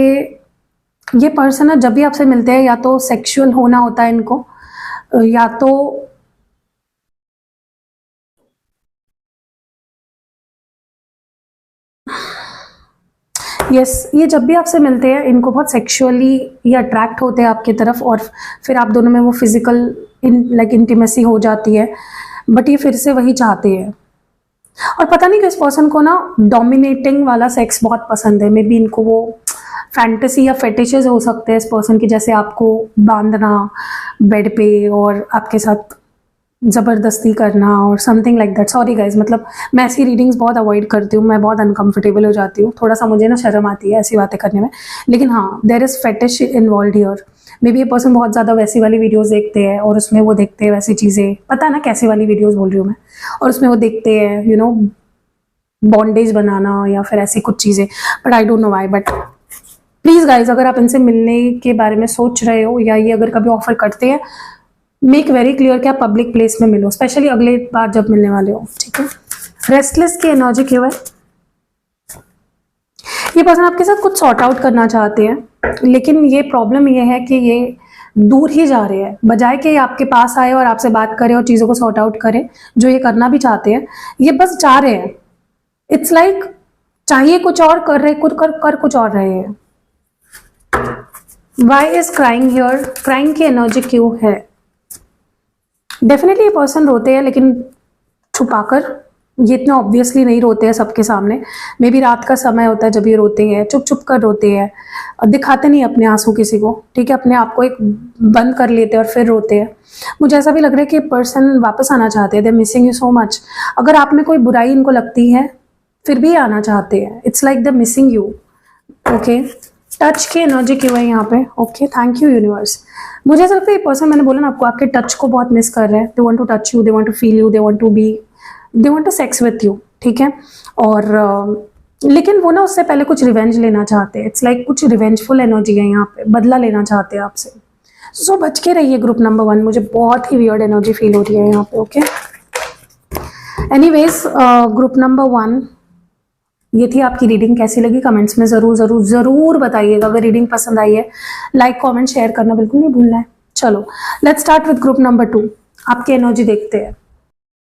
ये पर्सन है जब भी आपसे मिलते हैं, या तो सेक्सुअल होना होता है इनको, या तो यस, ये जब भी आपसे मिलते हैं इनको बहुत सेक्सुअली ये अट्रैक्ट होते हैं आपकी तरफ, और फिर आप दोनों में वो फिजिकल इंटीमेसी हो जाती है, बट ये फिर से वही चाहते हैं। और पता नहीं कि इस पर्सन को ना डोमिनेटिंग वाला सेक्स बहुत पसंद है। मे बी इनको वो फैंटेसी या फेटिशेस हो सकते हैं इस पर्सन की, जैसे आपको बांधना बेड पे और आपके साथ ज़बरदस्ती करना और something like that. Sorry guys, मतलब मैं ऐसी रीडिंग्स बहुत अवॉइड करती हूँ, मैं बहुत अनकंफर्टेबल हो जाती हूँ, थोड़ा सा मुझे ना शर्म आती है ऐसी बातें करने में। लेकिन हाँ, there is fetish involve here. Maybe ये पर्सन बहुत ज़्यादा वैसी वाली वीडियोस देखते हैं, और उसमें वो देखते हैं वैसी चीज़ें, पता है ना कैसी वाली वीडियोस बोल रही हूँ मैं, और उसमें वो देखते हैं यू नो बॉन्डेज बनाना या फिर ऐसी कुछ चीज़ें, but I don't know why. But please guys, अगर आप इनसे मिलने के बारे में सोच रहे हो, या ये अगर कभी ऑफर करते हैं, मेक वेरी क्लियर कि आप पब्लिक प्लेस में मिलो, स्पेशली अगले बार जब मिलने वाले हो, ठीक है। रेस्टलेस की एनर्जी क्यों है? ये पर्सन आपके साथ कुछ सॉर्ट आउट करना चाहते हैं, लेकिन ये प्रॉब्लम ये है कि ये दूर ही जा रहे हैं, बजाय कि ये आपके पास आए और आपसे बात करे और चीज़ों को सॉर्ट आउट करे, जो ये करना भी चाहते हैं, ये बस जा रहे हैं। इट्स लाइक चाहिए कुछ और, कर रहे कर कुछ और रहे हैं। Why is crying here? Crying की एनर्जी क्यों है? डेफिनेटली ये पर्सन रोते हैं, लेकिन छुपाकर। ये इतना ऑब्वियसली नहीं रोते हैं सबके सामने। मे बी रात का समय होता है जब ये रोते हैं, चुप चुप कर रोते हैं, और दिखाते नहीं अपने आंसू किसी को, ठीक है, अपने आप को एक बंद कर लेते हैं और फिर रोते हैं। मुझे ऐसा भी लग रहा है कि पर्सन वापस आना चाहते हैं, दे मिसिंग यू सो मच। अगर आप में कोई बुराई इनको लगती है फिर भी आना चाहते हैं। It's like the missing you. Okay, touch की एनर्जी क्यों है यहाँ पे? Okay, thank you universe. मुझे ऐसा लगता है ये पर्सन, मैंने बोला ना आपको, आपके टच को बहुत मिस कर रहे हैं। They want to touch you, they want to feel you, they want to be, they want to sex with you, ठीक है। और लेकिन वो ना उससे पहले कुछ रिवेंज लेना चाहते हैं। इट्स लाइक कुछ रिवेंजफुल एनर्जी है यहाँ पे, बदला लेना चाहते हैं आपसे। सो बच के रहिए ग्रुप नंबर 1। मुझे बहुत ही वियर्ड एनर्जी फील हो रही है यहाँ पे। ओके, एनीवेज, ग्रुप नंबर 1, ये थी आपकी रीडिंग। कैसी लगी कमेंट्स में जरूर जरूर जरूर बताइएगा। अगर रीडिंग पसंद आई है, लाइक कमेंट शेयर करना बिल्कुल नहीं भूलना है। चलो, let's start with group number 2। आपकी एनर्जी देखते हैं।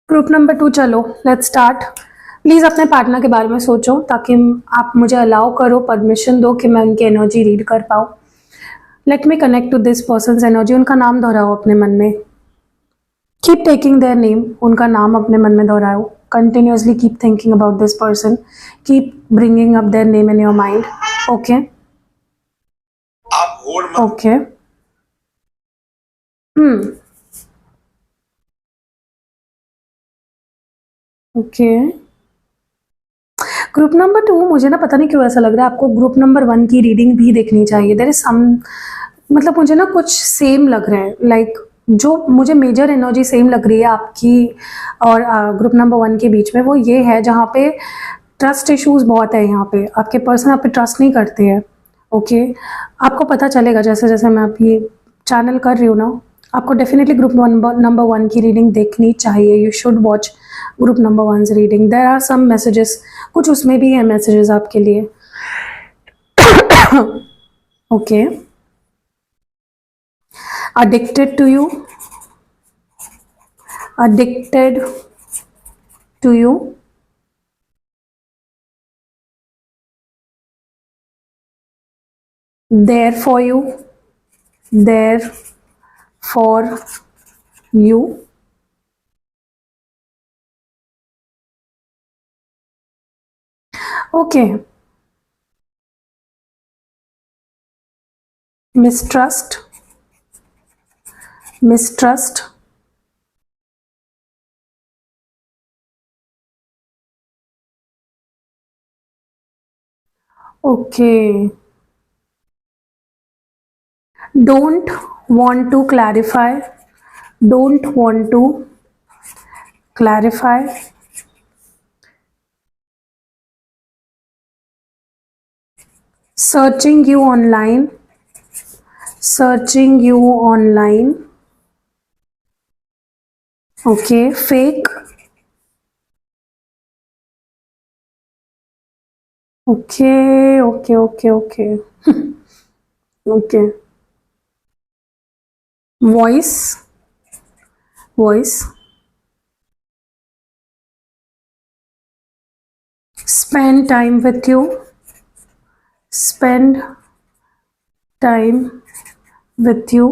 ग्रुप नंबर 2, चलो लेट्स स्टार्ट। प्लीज अपने पार्टनर के बारे में सोचो, ताकि आप मुझे अलाउ करो, परमिशन दो कि मैं उनकी एनर्जी रीड कर पाऊँ। Let me connect to this person energy. उनका नाम दोहराओ अपने मन में। Keep taking their name. उनका नाम अपने मन में दोहराओ। Continuously keep thinking about this person. Keep bringing up their name in your mind. Okay, आप होड़ मत। Okay, okay. ग्रुप नंबर 2, मुझे ना पता नहीं क्यों ऐसा लग रहा है आपको ग्रुप नंबर 1 की रीडिंग भी देखनी चाहिए। देयर इज सम, मतलब मुझे ना कुछ सेम लग रहा है। लाइक जो मुझे मेजर एनर्जी सेम लग रही है आपकी और ग्रुप नंबर 1 के बीच में, वो ये है जहाँ पे ट्रस्ट इश्यूज बहुत है। यहाँ पे आपके पर्सन आप पे ट्रस्ट नहीं करते हैं। ओके, आपको पता चलेगा जैसे जैसे मैं आप ये चैनल कर रही हूँ ना, आपको डेफिनेटली ग्रुप नंबर 1 की रीडिंग देखनी चाहिए। You should watch group number 1 reading. There are some messages, कुछ उसमें भी है मैसेजेस आपके लिए। Okay, addicted to you, addicted to you, there for you, there for you. Okay, mistrust, mistrust. Okay, don't want to clarify, don't want to clarify. Searching you online, searching you online. Okay, fake. Okay, okay, okay, okay. Okay. Voice, voice. Spend time with you, spend time with you.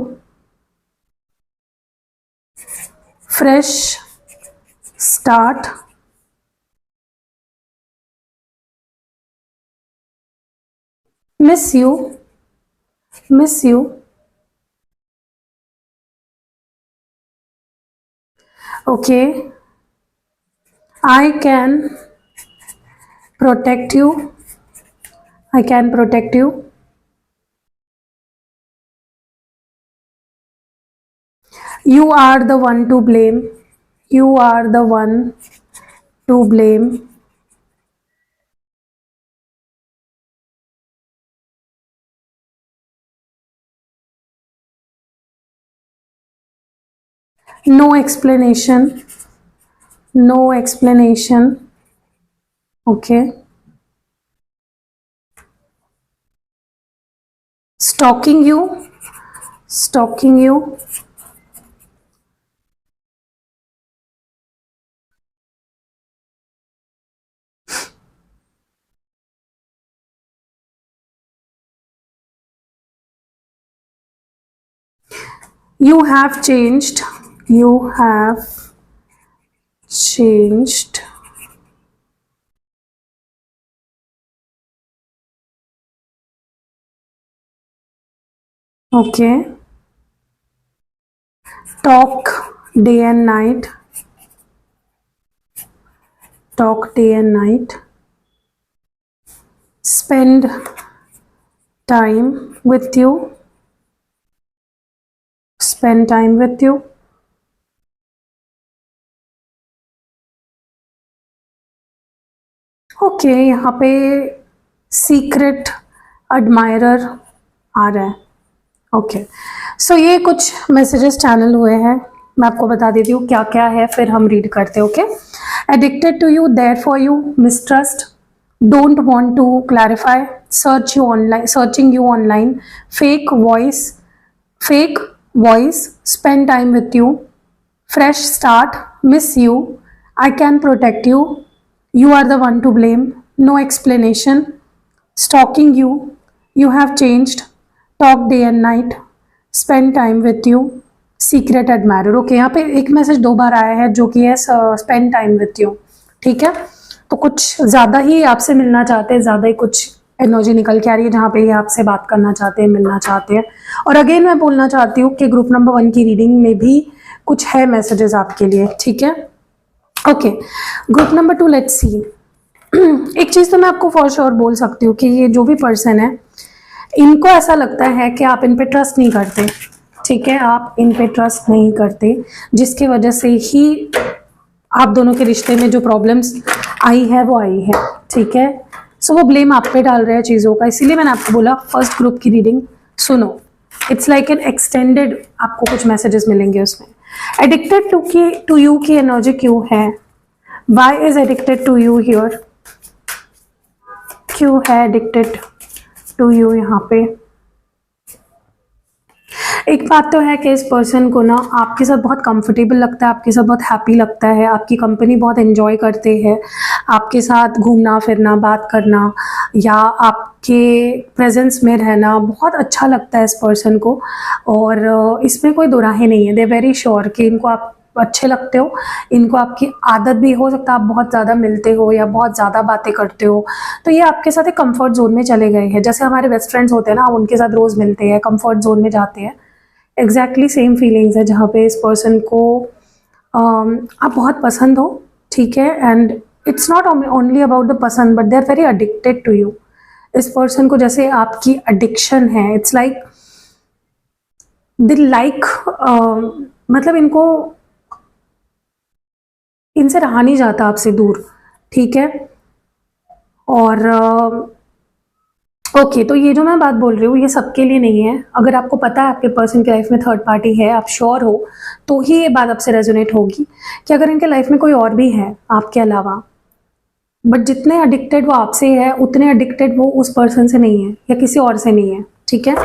Fresh start, miss you, miss you. Okay, I can protect you, I can protect you. You are the one to blame, you are the one to blame. No explanation, no explanation. Okay, stalking you, stalking you. You have changed, you have changed okay, talk day and night, talk day and night, spend time with you, spend time with you, okay यहाँ पे secret admirer आ रहा है। Okay so ये कुछ messages channel हुए हैं, मैं आपको बता देती हूँ क्या क्या है, फिर हम रीड करते हैं। Okay, addicted to you, there for you, mistrust, don't want to clarify, search you online, searching you online, fake voice, spend time with you, fresh start, miss you, I can protect you, you are the one to blame, no explanation, stalking you, you have changed, talk day and night, spend time with you, secret admirer। Okay यहाँ पे एक message 2 बार आया है जो कि है spend time with you. ठीक है, तो कुछ ज़्यादा ही आपसे मिलना चाहते हैं, ज़्यादा ही कुछ एनर्जी निकल के आ रही है जहाँ पे ये आपसे बात करना चाहते हैं, मिलना चाहते हैं। और अगेन मैं बोलना चाहती हूँ कि ग्रुप नंबर 1 की रीडिंग में भी कुछ है मैसेजेस आपके लिए। ठीक है, okay, group number 2, let's see. एक चीज़ तो मैं आपको फॉर श्योर बोल सकती हूँ कि ये जो भी पर्सन है, इनको ऐसा लगता है कि आप इन पे ट्रस्ट नहीं करते। ठीक है, आप इन पे ट्रस्ट नहीं करते, जिसकी वजह से ही आप दोनों के रिश्ते में जो प्रॉब्लम्स आई है वो आई है। ठीक है, सो वो ब्लेम आप पे डाल रहे हैं चीज़ों का, इसीलिए मैंने आपको बोला फर्स्ट ग्रुप की रीडिंग सुनो। इट्स लाइक एन एक्सटेंडेड, आपको कुछ मैसेजेस मिलेंगे उसमें। एडिक्टेड टू यू की एनर्जी क्यों है? Why is addicted to you here? क्यों है एडिक्टेड टू यू यहाँ पे? एक बात तो है कि इस पर्सन को ना आपके साथ बहुत कंफर्टेबल लगता है, आपके साथ बहुत हैप्पी लगता है, आपकी कंपनी बहुत एंजॉय करते हैं, आपके साथ घूमना फिरना, बात करना या आपके प्रेजेंस में रहना बहुत अच्छा लगता है इस पर्सन को। और इसमें कोई दुराहे नहीं है, दे वेरी श्योर कि इनको आप अच्छे लगते हो, इनको आपकी आदत भी हो सकता है, आप बहुत ज़्यादा मिलते हो या बहुत ज़्यादा बातें करते हो, तो ये आपके साथ एक कंफर्ट जोन में चले गए हैं। जैसे हमारे बेस्ट फ्रेंड्स होते हैं ना, हम उनके साथ रोज़ मिलते हैं, कंफर्ट जोन में जाते हैं, एग्जैक्टली सेम फीलिंग्स है जहाँ पे इस पर्सन को आप बहुत पसंद हो। ठीक है, and it's not only about the पसंद, but they are very addicted to you. इस पर्सन को जैसे आपकी एडिक्शन है, इट्स लाइक दे लाइक, मतलब इनसे रहा नहीं जाता आपसे दूर। ठीक है, और ओके, तो ये जो मैं बात बोल रही हूँ ये सबके लिए नहीं है। अगर आपको पता है आपके पर्सन की लाइफ में थर्ड पार्टी है, आप श्योर हो, तो ही ये बात आपसे रेजोनेट होगी कि अगर इनके लाइफ में कोई और भी है आपके अलावा, बट जितने एडिक्टेड वो आपसे है उतने एडिक्टेड वो उस पर्सन से नहीं है या किसी और से नहीं है। ठीक है,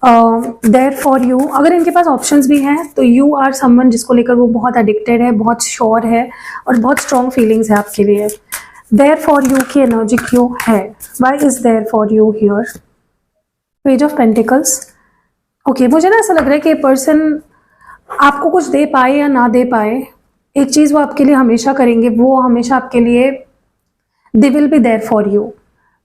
देयर फॉर यू, अगर इनके पास ऑप्शंस भी हैं तो यू आर समवन जिसको लेकर वो बहुत एडिक्टेड है, बहुत श्योर है और बहुत स्ट्रॉन्ग फीलिंग्स है आपके लिए। देयर फॉर यू की एनर्जी क्यों है? Why is there for you here? Page of pentacles. Okay, मुझे ना ऐसा लग रहा है कि पर्सन आपको कुछ दे पाए या ना दे पाए, एक चीज़ वो आपके लिए हमेशा करेंगे, वो हमेशा आपके लिए they will be there for you.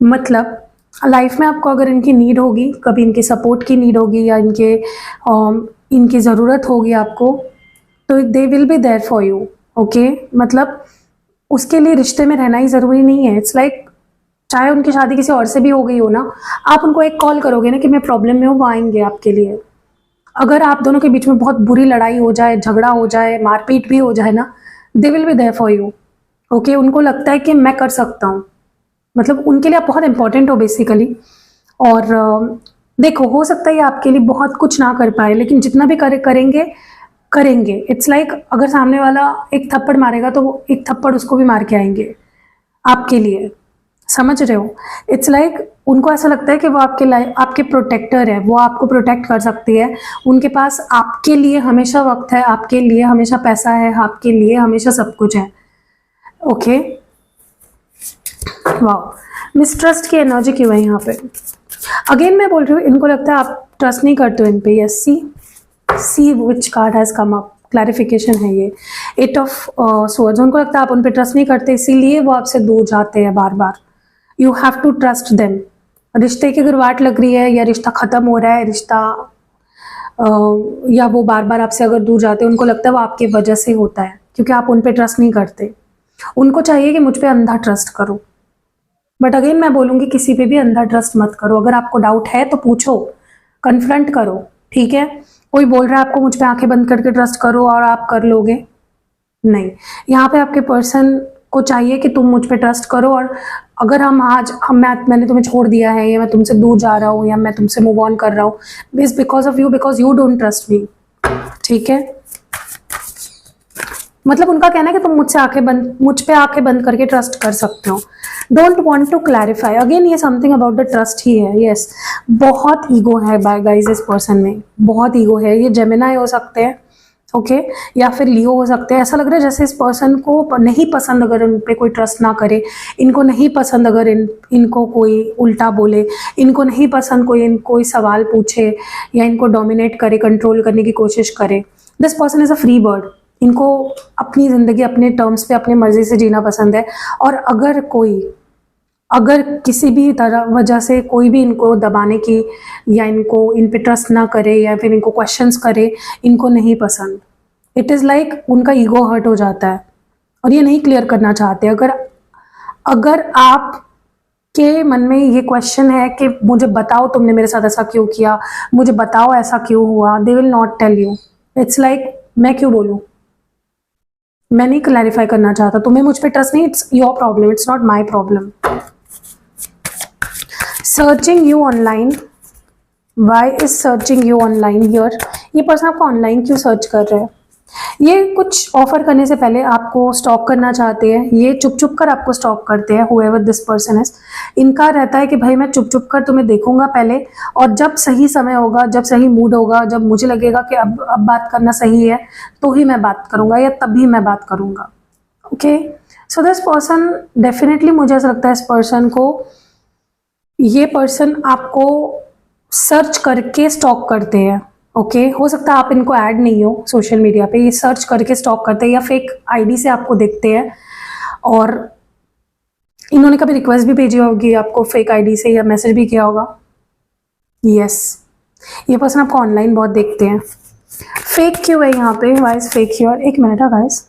मतलब लाइफ में आपको अगर इनकी नीड होगी, कभी इनके सपोर्ट की नीड होगी या इनकी ज़रूरत होगी आपको, तो they will be there for you. Okay, मतलब उसके लिए रिश्ते में रहना ही ज़रूरी नहीं है। इट्स लाइक चाहे उनकी शादी किसी और से भी हो गई हो ना, आप उनको एक कॉल करोगे ना कि मैं प्रॉब्लम में हूँ, वो आएंगे आपके लिए। अगर आप दोनों के बीच में बहुत बुरी लड़ाई हो जाए, झगड़ा हो जाए, मारपीट भी हो जाए ना, they will be there for you. Okay, उनको लगता है कि मैं कर सकता हूँ, मतलब उनके लिए आप बहुत इंपॉर्टेंट हो बेसिकली। और देखो, हो सकता है आपके लिए बहुत कुछ ना कर पाए, लेकिन जितना भी करेंगे। इट्स लाइक अगर सामने वाला एक थप्पड़ मारेगा तो वो एक थप्पड़ उसको भी मार के आएंगे आपके लिए, समझ रहे हो? इट्स लाइक उनको ऐसा लगता है कि वो आपके प्रोटेक्टर है, वो आपको प्रोटेक्ट कर सकती है, उनके पास आपके लिए हमेशा वक्त है, आपके लिए हमेशा पैसा है, आपके लिए हमेशा सब कुछ है। ओके, वाह, मिसट्रस्ट की एनर्जी क्यों है यहाँ पे? अगेन मैं बोल रही हूँ, इनको लगता है आप ट्रस्ट नहीं करते हो इन पे। Yes, see which card has come up clarification है ये। 8 ऑफ swords, उनको लगता है आप उन पर ट्रस्ट नहीं करते, इसीलिए वो आपसे दूर जाते हैं बार बार। You have to trust them. रिश्ते की अगर वाट लग रही है या रिश्ता ख़त्म हो रहा है, रिश्ता या वो बार बार आपसे अगर दूर जाते हैं, उनको लगता है वो आपकी वजह से होता है, क्योंकि आप उन पे ट्रस्ट नहीं करते। उनको चाहिए कि मुझ पे अंधा ट्रस्ट करो, बट अगेन मैं बोलूँगी किसी पे भी अंधा ट्रस्ट मत करो। अगर आपको डाउट है तो पूछो, कन्फ्रंट करो, ठीक है। कोई बोल रहा है आपको मुझ पे आंखें बंद करके ट्रस्ट करो और आप कर लोगे, नहीं। यहाँ पे आपके पर्सन को चाहिए कि तुम मुझ पे ट्रस्ट करो, और अगर मैंने तुम्हें छोड़ दिया है, या मैं तुमसे दूर जा रहा हूँ, या मैं तुमसे मूव ऑन कर रहा हूँ, is because of you, because you don't trust me, ठीक है। मतलब उनका कहना है कि तुम मुझ पे आंखें बंद करके ट्रस्ट कर सकते हो। Don't want to clarify. Again ये समथिंग अबाउट द ट्रस्ट ही है। यस, बहुत ईगो है गाइस इस पर्सन में, बहुत ईगो है। ये जेमिनाई हो सकते हैं, ओके, या फिर लियो हो सकते हैं। ऐसा लग रहा है जैसे इस पर्सन को नहीं पसंद अगर उन पे कोई ट्रस्ट ना करे, इनको नहीं पसंद अगर इनको कोई उल्टा बोले, इनको नहीं पसंद कोई सवाल पूछे या इनको डोमिनेट करे, कंट्रोल करने की कोशिश करे। This person is a free bird. इनको अपनी ज़िंदगी अपने टर्म्स पे अपनी मर्जी से जीना पसंद है, और अगर किसी भी वजह से कोई भी इनको दबाने की या इनको इन पे ट्रस्ट ना करे या फिर इनको क्वेश्चंस करे, इनको नहीं पसंद। इट इज़ लाइक उनका ईगो हर्ट हो जाता है और ये नहीं क्लियर करना चाहते। अगर आप के मन में ये क्वेश्चन है कि मुझे बताओ तुमने मेरे साथ ऐसा क्यों किया, मुझे बताओ ऐसा क्यों हुआ, they will not tell you. It's like मैं क्यों बोलूँ, मैं नहीं क्लैरिफाई करना चाहता। तुम्हें मुझ पे ट्रस्ट नहीं, it's your problem, it's not my problem. Searching you online, why is searching you online here. ये पर्सन आपको ऑनलाइन क्यों सर्च कर रहे हैं? ये कुछ ऑफर करने से पहले आपको स्टॉक करना चाहते हैं। ये चुप चुप कर आपको स्टॉक करते हैं, whoever this person is। इनका रहता है कि भाई मैं चुप चुप कर तुम्हें देखूंगा पहले, और जब सही समय होगा, जब सही मूड होगा, जब मुझे लगेगा कि अब बात करना सही है, तो ही मैं बात करूंगा या तभी मैं बात करूंगा। Okay, so this person definitely, मुझे ऐसा लगता है इस पर्सन को, ये पर्सन आपको सर्च करके स्टॉक करते हैं। ओके, हो सकता है आप इनको ऐड नहीं हो सोशल मीडिया पे, ये सर्च करके स्टॉक करते हैं या फेक आईडी से आपको देखते हैं, और इन्होंने कभी रिक्वेस्ट भी भेजी होगी आपको फेक आईडी से या मैसेज भी किया होगा। यस, ये पर्सन आपको ऑनलाइन बहुत देखते हैं। फेक क्यों है यहाँ पे, वाई इज फेक हियर? एक मिनट है गाइस।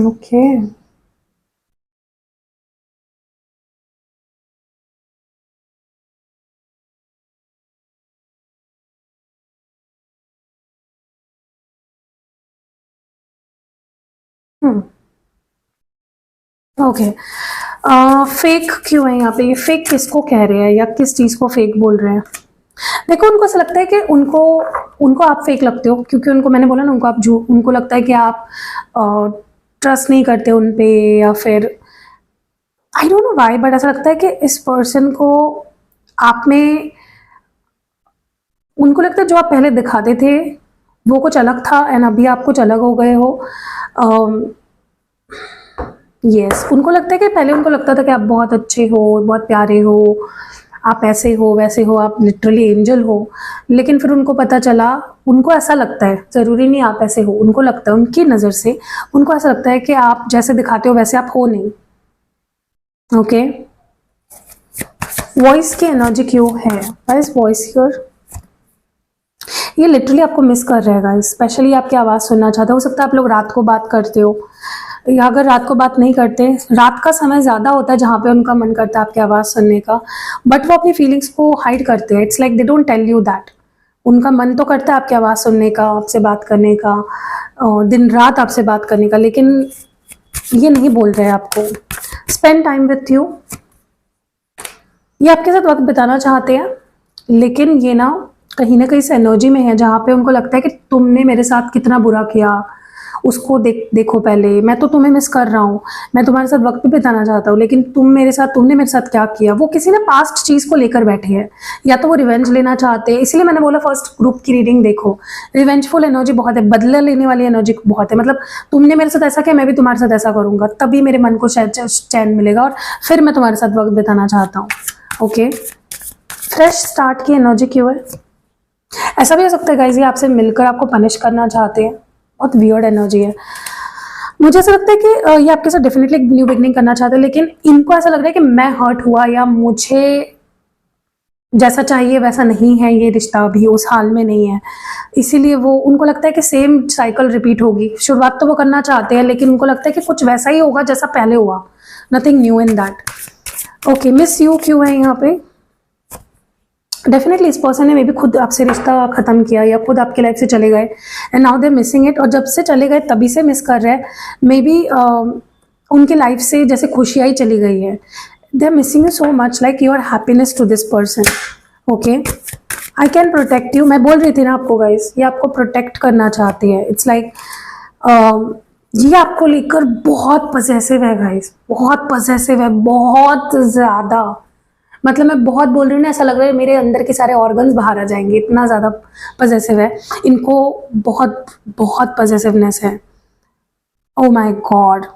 Okay, okay. फेक क्यों है यहाँ पे? ये फेक किसको कह रहे हैं या किस चीज़ को फेक बोल रहे हैं? देखो, उनको ऐसा लगता है कि उनको आप फेक लगते हो, क्योंकि उनको, मैंने बोला ना, उनको लगता है कि आप ट्रस्ट नहीं करते उन पे, या फिर आई डोंट नो व्हाई, बट ऐसा लगता है कि इस पर्सन को आप में, उनको लगता है जो आप पहले दिखाते थे वो कुछ अलग था, एंड अभी आप कुछ अलग हो गए हो। यस, उनको लगता है कि पहले उनको लगता था कि आप बहुत अच्छे हो, बहुत प्यारे हो, आप ऐसे हो वैसे हो, आप लिटरली एंजल हो, लेकिन फिर उनको पता चला, उनको ऐसा लगता है, ज़रूरी नहीं आप ऐसे हो, उनको लगता है, उनकी नज़र से उनको ऐसा लगता है कि आप जैसे दिखाते हो वैसे आप हो नहीं। ओके, वॉइस की एनर्जी क्यों है गाइस? वॉइस हियर, ये लिटरली आपको मिस कर रहा है गाइस, स्पेशली आपकी आवाज़ सुनना चाहता है। हो सकता है आप लोग रात को बात करते हो, या अगर रात को बात नहीं करते, रात का समय ज़्यादा होता है जहाँ पे उनका मन करता है आपकी आवाज़ सुनने का, बट वो अपनी फीलिंग्स को हाइड करते हैं। It's like they don't tell you that. उनका मन तो करता है आपकी आवाज़ सुनने का, आपसे बात करने का, दिन रात आपसे बात करने का, लेकिन ये नहीं बोल रहे आपको। स्पेंड टाइम विथ यू, ये आपके साथ वक्त बिताना चाहते हैं, लेकिन ये ना कहीं इस एनर्जी में है जहाँ पे उनको लगता है कि तुमने मेरे साथ कितना बुरा किया, उसको देखो पहले, मैं तो तुम्हें मिस कर रहा हूँ, मैं तुम्हारे साथ वक्त भी बिताना चाहता हूँ, लेकिन तुमने मेरे साथ क्या किया। वो किसी ने पास्ट चीज़ को लेकर बैठे हैं, या तो वो रिवेंज लेना चाहते हैं। इसलिए मैंने बोला फर्स्ट ग्रुप की रीडिंग देखो, रिवेंजफुल एनर्जी बहुत है, बदला लेने वाली एनर्जी बहुत है। मतलब तुमने मेरे साथ ऐसा किया, मैं भी तुम्हारे साथ ऐसा करूँगा, तभी मेरे मन को चैन मिलेगा और फिर मैं तुम्हारे साथ वक्त बिताना चाहता हूँ। ओके, फ्रेश स्टार्ट की एनर्जी क्यों है? ऐसा भी हो सकता है गाइस ये आपसे मिलकर आपको पनिश करना चाहते हैं, बहुत वियर्ड एनर्जी है। मुझे ऐसा लगता है कि ये आपके साथ डेफिनेटली न्यू बिगनिंग करना चाहते हैं, लेकिन इनको ऐसा लग रहा है कि मैं हर्ट हुआ या मुझे जैसा चाहिए वैसा नहीं है, ये रिश्ता अभी उस हाल में नहीं है, इसीलिए वो उनको लगता है कि सेम साइकिल रिपीट होगी। शुरुआत तो वो करना चाहते हैं लेकिन उनको लगता है कि कुछ वैसा ही होगा जैसा पहले हुआ, nothing new in that. Okay, miss you क्यों है यहाँ पे? डेफिनेटली इस पर्सन ने मे बी खुद आपसे रिश्ता खत्म किया या खुद आपकी लाइफ से चले गए and now they missing it, और जब से चले गए तभी से मिस कर रहे हैं। मे बी उनके लाइफ से जैसे खुशियाँ ही चली गई है। They are missing you so much, like your happiness to this person. Okay, I can protect you, मैं बोल रही थी ना आपको गाइस, ये आपको प्रोटेक्ट करना चाहती है। इट्स लाइक ये आपको लेकर बहुत पजेसिव है गाइस, बहुत पजेसिव है, बहुत ज़्यादा। मतलब मैं बहुत बोल रही हूँ ना, ऐसा लग रहा है मेरे अंदर के सारे ऑर्गन्स बाहर आ जाएंगे, इतना ज़्यादा पजेसिव है इनको, बहुत बहुत पजेसिवनेस है। ओ माय गॉड,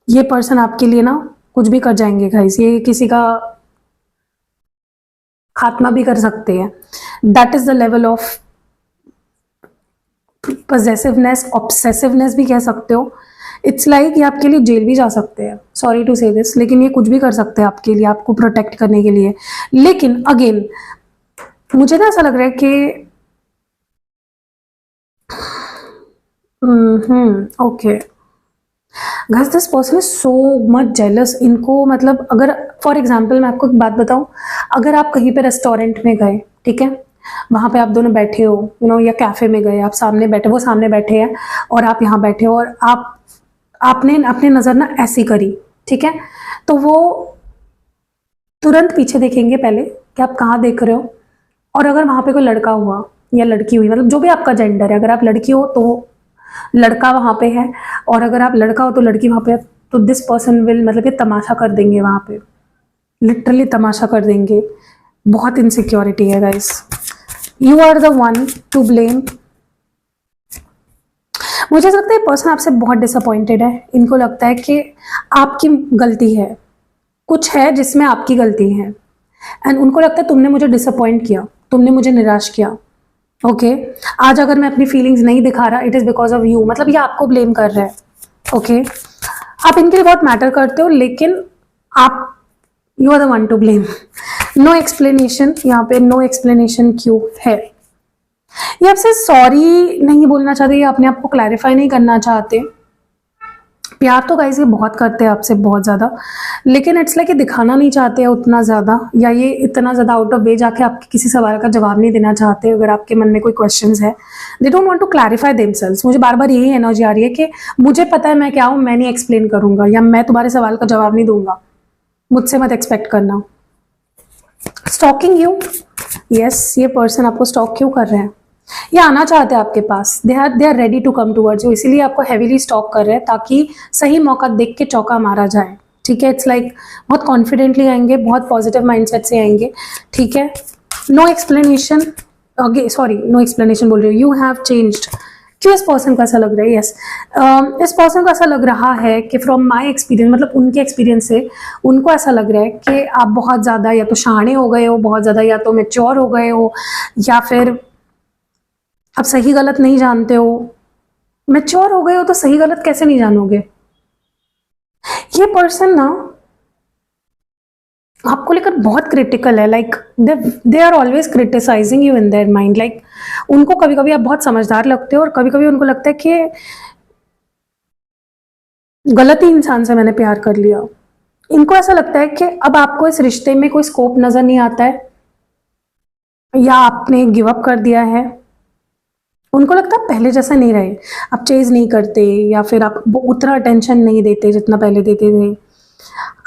ये पर्सन आपके लिए ना कुछ भी कर जाएंगे गाइस, ये किसी का खात्मा भी कर सकते हैं। That is the level of possessiveness, obsessiveness भी कह सकते हो। इट्स लाइक ये आपके लिए जेल भी जा सकते हैं, सॉरी टू से दिस, लेकिन ये कुछ भी कर सकते हैं आपके लिए, आपको प्रोटेक्ट करने के लिए। लेकिन अगेन मुझे ना ऐसा लग रहा है कि okay guys, this person is so much jealous. इनको मतलब अगर फॉर एग्जाम्पल मैं आपको एक बात बताऊं, अगर आप कहीं पे रेस्टोरेंट में गए, ठीक है, वहाँ पे आप दोनों बैठे हो, या कैफे में गए, आप सामने बैठे, वो सामने बैठे हैं और आप यहाँ बैठे हो, और आपने अपनी नज़र ना ऐसी करी, ठीक है, तो वो तुरंत पीछे देखेंगे पहले कि आप कहाँ देख रहे हो। और अगर वहाँ पे कोई लड़का हुआ या लड़की हुई, मतलब जो भी आपका जेंडर है, अगर आप लड़की हो तो लड़का वहाँ पे है, और अगर आप लड़का हो तो लड़की वहाँ पे है, तो दिस पर्सन विल, मतलब ये तमाशा कर देंगे वहाँ पे, लिटरली तमाशा कर देंगे। बहुत इनसिक्योरिटी है guys, you are the one to blame. मुझे ऐसा लगता है पर्सन आपसे बहुत डिसअपॉइंटेड है, इनको लगता है कि आपकी गलती है, कुछ है जिसमें आपकी गलती है, एंड उनको लगता है तुमने मुझे डिसअपॉइंट किया, तुमने मुझे निराश किया। ओके, आज अगर मैं अपनी फीलिंग्स नहीं दिखा रहा, it is because of you, मतलब ये आपको ब्लेम कर रहा है। ओके, आप इनके लिए बहुत मैटर करते हो, लेकिन आप, you are the one to blame. No explanation, यहाँ पे नो एक्सप्लेनेशन क्यों है? ये आपसे सॉरी नहीं बोलना चाहते, ये अपने आप को क्लैरिफाई नहीं करना चाहते। प्यार तो गाइस ये बहुत करते हैं आपसे, बहुत ज़्यादा, लेकिन इट्स लाइक ये दिखाना नहीं चाहते हैं उतना ज़्यादा, या ये इतना ज़्यादा आउट ऑफ वे जाके आपके किसी सवाल का जवाब नहीं देना चाहते। अगर आपके मन में कोई क्वेश्चंस है, they don't want to clarify themselves. मुझे बार बार यही एनर्जी आ रही है कि मुझे पता है मैं क्या हूँ, मैं नहीं एक्सप्लेन करूंगा, या मैं तुम्हारे सवाल का जवाब नहीं दूंगा, मुझसे मत एक्सपेक्ट करना। स्टॉकिंग यू, यस, ये पर्सन आपको स्टॉक क्यों कर रहे हैं? ये आना चाहते हैं आपके पास, they are ready to come towards you, इसीलिए आपको हैवीली स्टॉक कर रहे हैं ताकि सही मौका देख के चौका मारा जाए। ठीक है, इट्स लाइक बहुत कॉन्फिडेंटली आएंगे, बहुत पॉजिटिव माइंडसेट से आएंगे। ठीक है, no explanation, sorry no explanation बोल रही हूँ, यू हैव चेंज्ड। क्यों इस पर्सन को ऐसा लग रहा है? यस, इस पर्सन को ऐसा लग रहा है कि फ्रॉम माय एक्सपीरियंस, मतलब उनके एक्सपीरियंस से उनको ऐसा लग रहा है कि आप बहुत ज़्यादा या तो शाणे हो गए हो, बहुत ज़्यादा या तो मैच्योर हो गए हो, या फिर आप सही गलत नहीं जानते हो। मैच्योर हो गए हो तो सही गलत कैसे नहीं जानोगे? ये पर्सन ना आपको लेकर बहुत क्रिटिकल है, like they are always criticising you in their mind. Like उनको कभी कभी आप बहुत समझदार लगते हो, और कभी कभी उनको लगता है कि गलत ही इंसान से मैंने प्यार कर लिया। इनको ऐसा लगता है कि अब आपको इस रिश्ते में कोई स्कोप नजर नहीं आता है, या आपने गिव अप कर दिया है। उनको लगता है पहले जैसा नहीं रहे, आप चेज नहीं करते, या फिर आप उतना अटेंशन नहीं देते जितना पहले देते थे।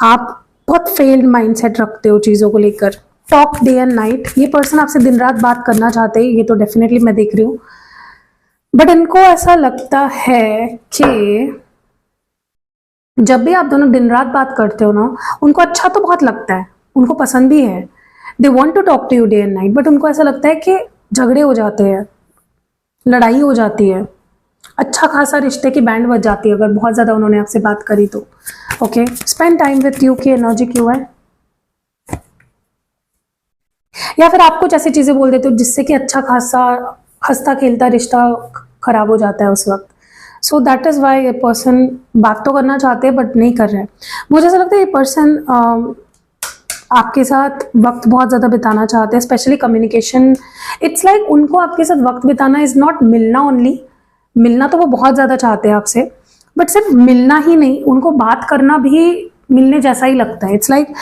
आप बहुत फेल्ड माइंडसेट रखते हो चीज़ों को लेकर। टॉक डे एंड नाइट, ये पर्सन आपसे दिन रात बात करना चाहते हैं, ये तो डेफिनेटली मैं देख रही हूँ, बट इनको ऐसा लगता है कि जब भी आप दोनों दिन रात बात करते हो ना, उनको अच्छा तो बहुत लगता है, उनको पसंद भी है, they want to talk to you day and night, but उनको ऐसा लगता है कि झगड़े हो जाते हैं, लड़ाई हो जाती है, अच्छा खासा रिश्ते की बैंड बज जाती है अगर बहुत ज़्यादा उन्होंने आपसे बात करी तो। Okay, spend time with you की एनर्जी क्यों है? या फिर आप कुछ ऐसी चीज़ें बोल देते हो जिससे कि अच्छा खासा हंसता खेलता रिश्ता खराब हो जाता है उस वक्त। सो दैट इज़ वाई ये पर्सन बात तो करना चाहते हैं बट नहीं कर रहे हैं। मुझे ऐसा लगता है ये पर्सन आपके साथ वक्त बहुत ज़्यादा बिताना चाहते हैं, स्पेशली कम्युनिकेशन। इट्स लाइक उनको आपके साथ वक्त बिताना इज़ नॉट मिलना ओनली, मिलना तो वो बहुत ज़्यादा चाहते हैं आपसे, बट सिर्फ मिलना ही नहीं, उनको बात करना भी मिलने जैसा ही लगता है। इट्स लाइक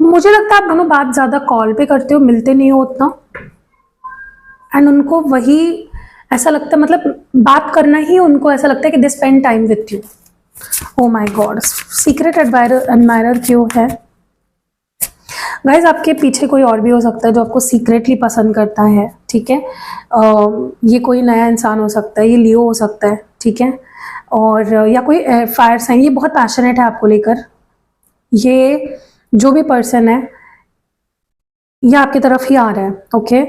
मुझे लगता है आप दोनों बात ज़्यादा कॉल पे करते हो, मिलते नहीं हो उतना, एंड उनको वही ऐसा लगता है, मतलब बात करना ही उनको ऐसा लगता है कि they spend time with you. Oh my God, secret admirer क्यों है गाइज? आपके पीछे कोई और भी हो सकता है जो आपको सीक्रेटली पसंद करता है, ठीक है। ये कोई नया इंसान हो सकता है, ये लियो हो सकता है, ठीक है, और या कोई फायर साइन, ये बहुत पैशनेट है आपको लेकर। ये जो भी पर्सन है ये आपकी तरफ ही आ रहा है, ओके।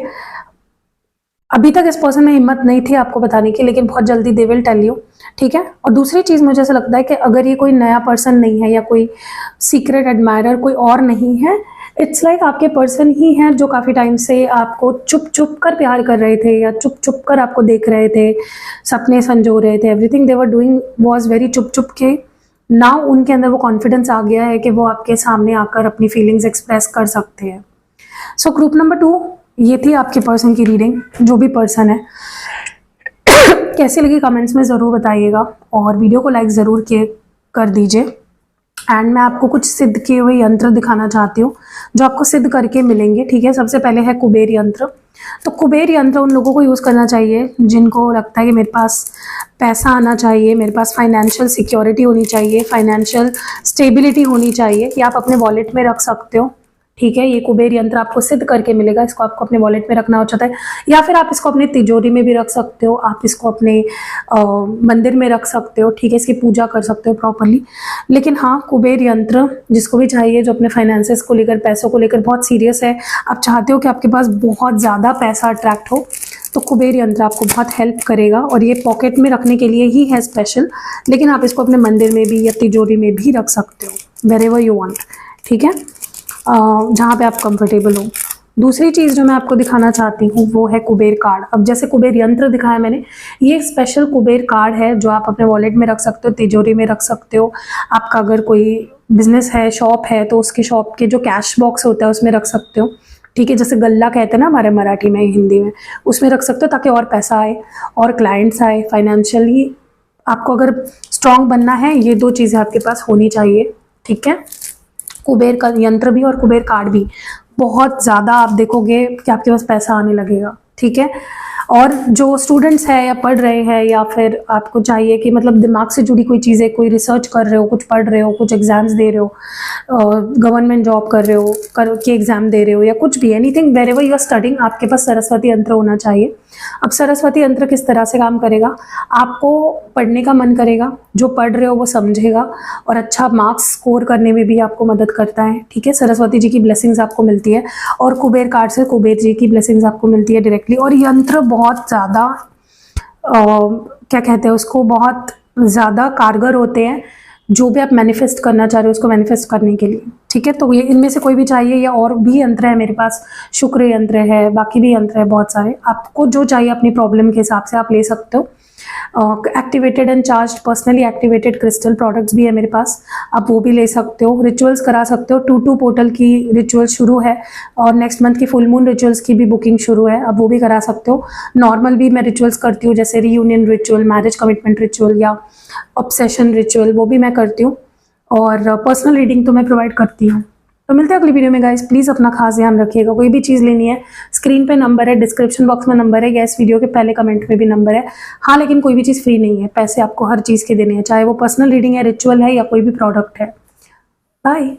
अभी तक इस पर्सन में हिम्मत नहीं थी आपको बताने की, लेकिन बहुत जल्दी दे विल टेल यू, ठीक है। और दूसरी चीज़ मुझे ऐसा लगता है कि अगर ये कोई नया पर्सन नहीं है या कोई सीक्रेट एडमायरर कोई और नहीं है, इट्स लाइक आपके पर्सन ही हैं जो काफ़ी टाइम से आपको चुप चुप कर प्यार कर रहे थे या चुप चुप कर आपको देख रहे थे, सपने संजो रहे थे। Everything they were doing was very चुप चुप के। नाउ उनके अंदर वो कॉन्फिडेंस आ गया है कि वो आपके सामने आकर अपनी फीलिंग्स एक्सप्रेस कर सकते हैं। सो ग्रुप नंबर 2, ये थी आपके पर्सन की रीडिंग। जो भी पर्सन है कैसी लगी कमेंट्स में ज़रूर बताइएगा, और वीडियो को लाइक ज़रूर कर दीजिए। एंड मैं आपको कुछ सिद्ध किए हुए यंत्र दिखाना चाहती हूँ जो आपको सिद्ध करके मिलेंगे, ठीक है। सबसे पहले है कुबेर यंत्र। तो कुबेर यंत्र उन लोगों को यूज़ करना चाहिए जिनको लगता है कि मेरे पास पैसा आना चाहिए, मेरे पास फाइनेंशियल सिक्योरिटी होनी चाहिए, फाइनेंशियल स्टेबिलिटी होनी चाहिए। कि आप अपने वॉलेट में रख सकते हो, ठीक है। ये कुबेर यंत्र आपको सिद्ध करके मिलेगा। इसको आपको अपने वॉलेट में रखना हो चाहता है, या फिर आप इसको अपने तिजोरी में भी रख सकते हो, आप इसको अपने मंदिर में रख सकते हो, ठीक है। इसकी पूजा कर सकते हो प्रॉपरली। लेकिन हाँ, कुबेर यंत्र जिसको भी चाहिए, जो अपने फाइनेंसेस को लेकर, पैसों को लेकर बहुत सीरियस है, आप चाहते हो कि आपके पास बहुत ज़्यादा पैसा अट्रैक्ट हो, तो कुबेर यंत्र आपको बहुत हेल्प करेगा। और ये पॉकेट में रखने के लिए ही है स्पेशल, लेकिन आप इसको अपने मंदिर में भी या तिजोरी में भी रख सकते हो, वेरेवर यू वांट, ठीक है, जहाँ पे आप कंफर्टेबल हो। दूसरी चीज़ जो मैं आपको दिखाना चाहती हूँ वो है कुबेर कार्ड। अब जैसे कुबेर यंत्र दिखाया मैंने, ये एक स्पेशल कुबेर कार्ड है जो आप अपने वॉलेट में रख सकते हो, तिजोरी में रख सकते हो। आपका अगर कोई बिजनेस है, शॉप है, तो उसकी शॉप के जो कैश बॉक्स होता है उसमें रख सकते हो, ठीक है। जैसे गल्ला कहते हैं ना हमारे मराठी में, हिंदी में, उसमें रख सकते हो ताकि और पैसा आए और क्लाइंट्स आए। फाइनेंशियली आपको अगर स्ट्रांग बनना है, ये 2 चीज़ें आपके पास होनी चाहिए, ठीक है। कुबेर का यंत्र भी और कुबेर कार्ड भी, बहुत ज़्यादा आप देखोगे कि आपके पास पैसा आने लगेगा, ठीक है। और जो स्टूडेंट्स हैं या पढ़ रहे हैं, या फिर आपको चाहिए कि मतलब दिमाग से जुड़ी कोई चीज़ें, कोई रिसर्च कर रहे हो, कुछ पढ़ रहे हो, कुछ एग्जाम्स दे रहे हो, गवर्नमेंट जॉब कर रहे हो, के एग्जाम दे रहे हो, या कुछ भी, anything wherever you are studying, आपके पास सरस्वती यंत्र होना चाहिए। अब सरस्वती यंत्र किस तरह से काम करेगा? आपको पढ़ने का मन करेगा, जो पढ़ रहे हो वो समझेगा, और अच्छा मार्क्स स्कोर करने में भी आपको मदद करता है, ठीक है। सरस्वती जी की ब्लेसिंग्स आपको मिलती है, और कुबेर कार्ड से कुबेर जी की ब्लेसिंग्स आपको मिलती है डायरेक्टली। और यंत्र बहुत ज़्यादा क्या कहते हैं उसको, बहुत ज़्यादा कारगर होते हैं जो भी आप मैनिफेस्ट करना चाह रहे हो उसको मैनिफेस्ट करने के लिए, ठीक है। तो ये इनमें से कोई भी चाहिए, या और भी यंत्र है मेरे पास, शुक्र यंत्र है, बाकी भी यंत्र है बहुत सारे, आपको जो चाहिए अपनी प्रॉब्लम के हिसाब से आप ले सकते हो। Activated and charge personally activated crystal products भी है मेरे पास, आप वो भी ले सकते हो। रिचुअल्स करा सकते हो, 2 पोर्टल की रिचुअल शुरू है, और नेक्स्ट मंथ की फुल मून रिचुअल्स की भी बुकिंग शुरू है, आप वो भी करा सकते हो। नॉर्मल भी मैं रिचुअल्स करती हूँ, जैसे reunion ritual, marriage commitment ritual, या ऑब्सेशन रिचुअल, वो भी मैं करती हूँ। और पर्सनल रीडिंग तो मैं प्रोवाइड करती हूँ। तो मिलते हैं अगली वीडियो में गाइस, प्लीज़ अपना खास ध्यान रखिएगा। कोई भी चीज़ लेनी है, स्क्रीन पे नंबर है, डिस्क्रिप्शन बॉक्स में नंबर है, या इस वीडियो के पहले कमेंट में भी नंबर है। हाँ, लेकिन कोई भी चीज़ फ्री नहीं है, पैसे आपको हर चीज़ के देने हैं, चाहे वो पर्सनल रीडिंग है, रिचुअल है, या कोई भी प्रोडक्ट है। बाय।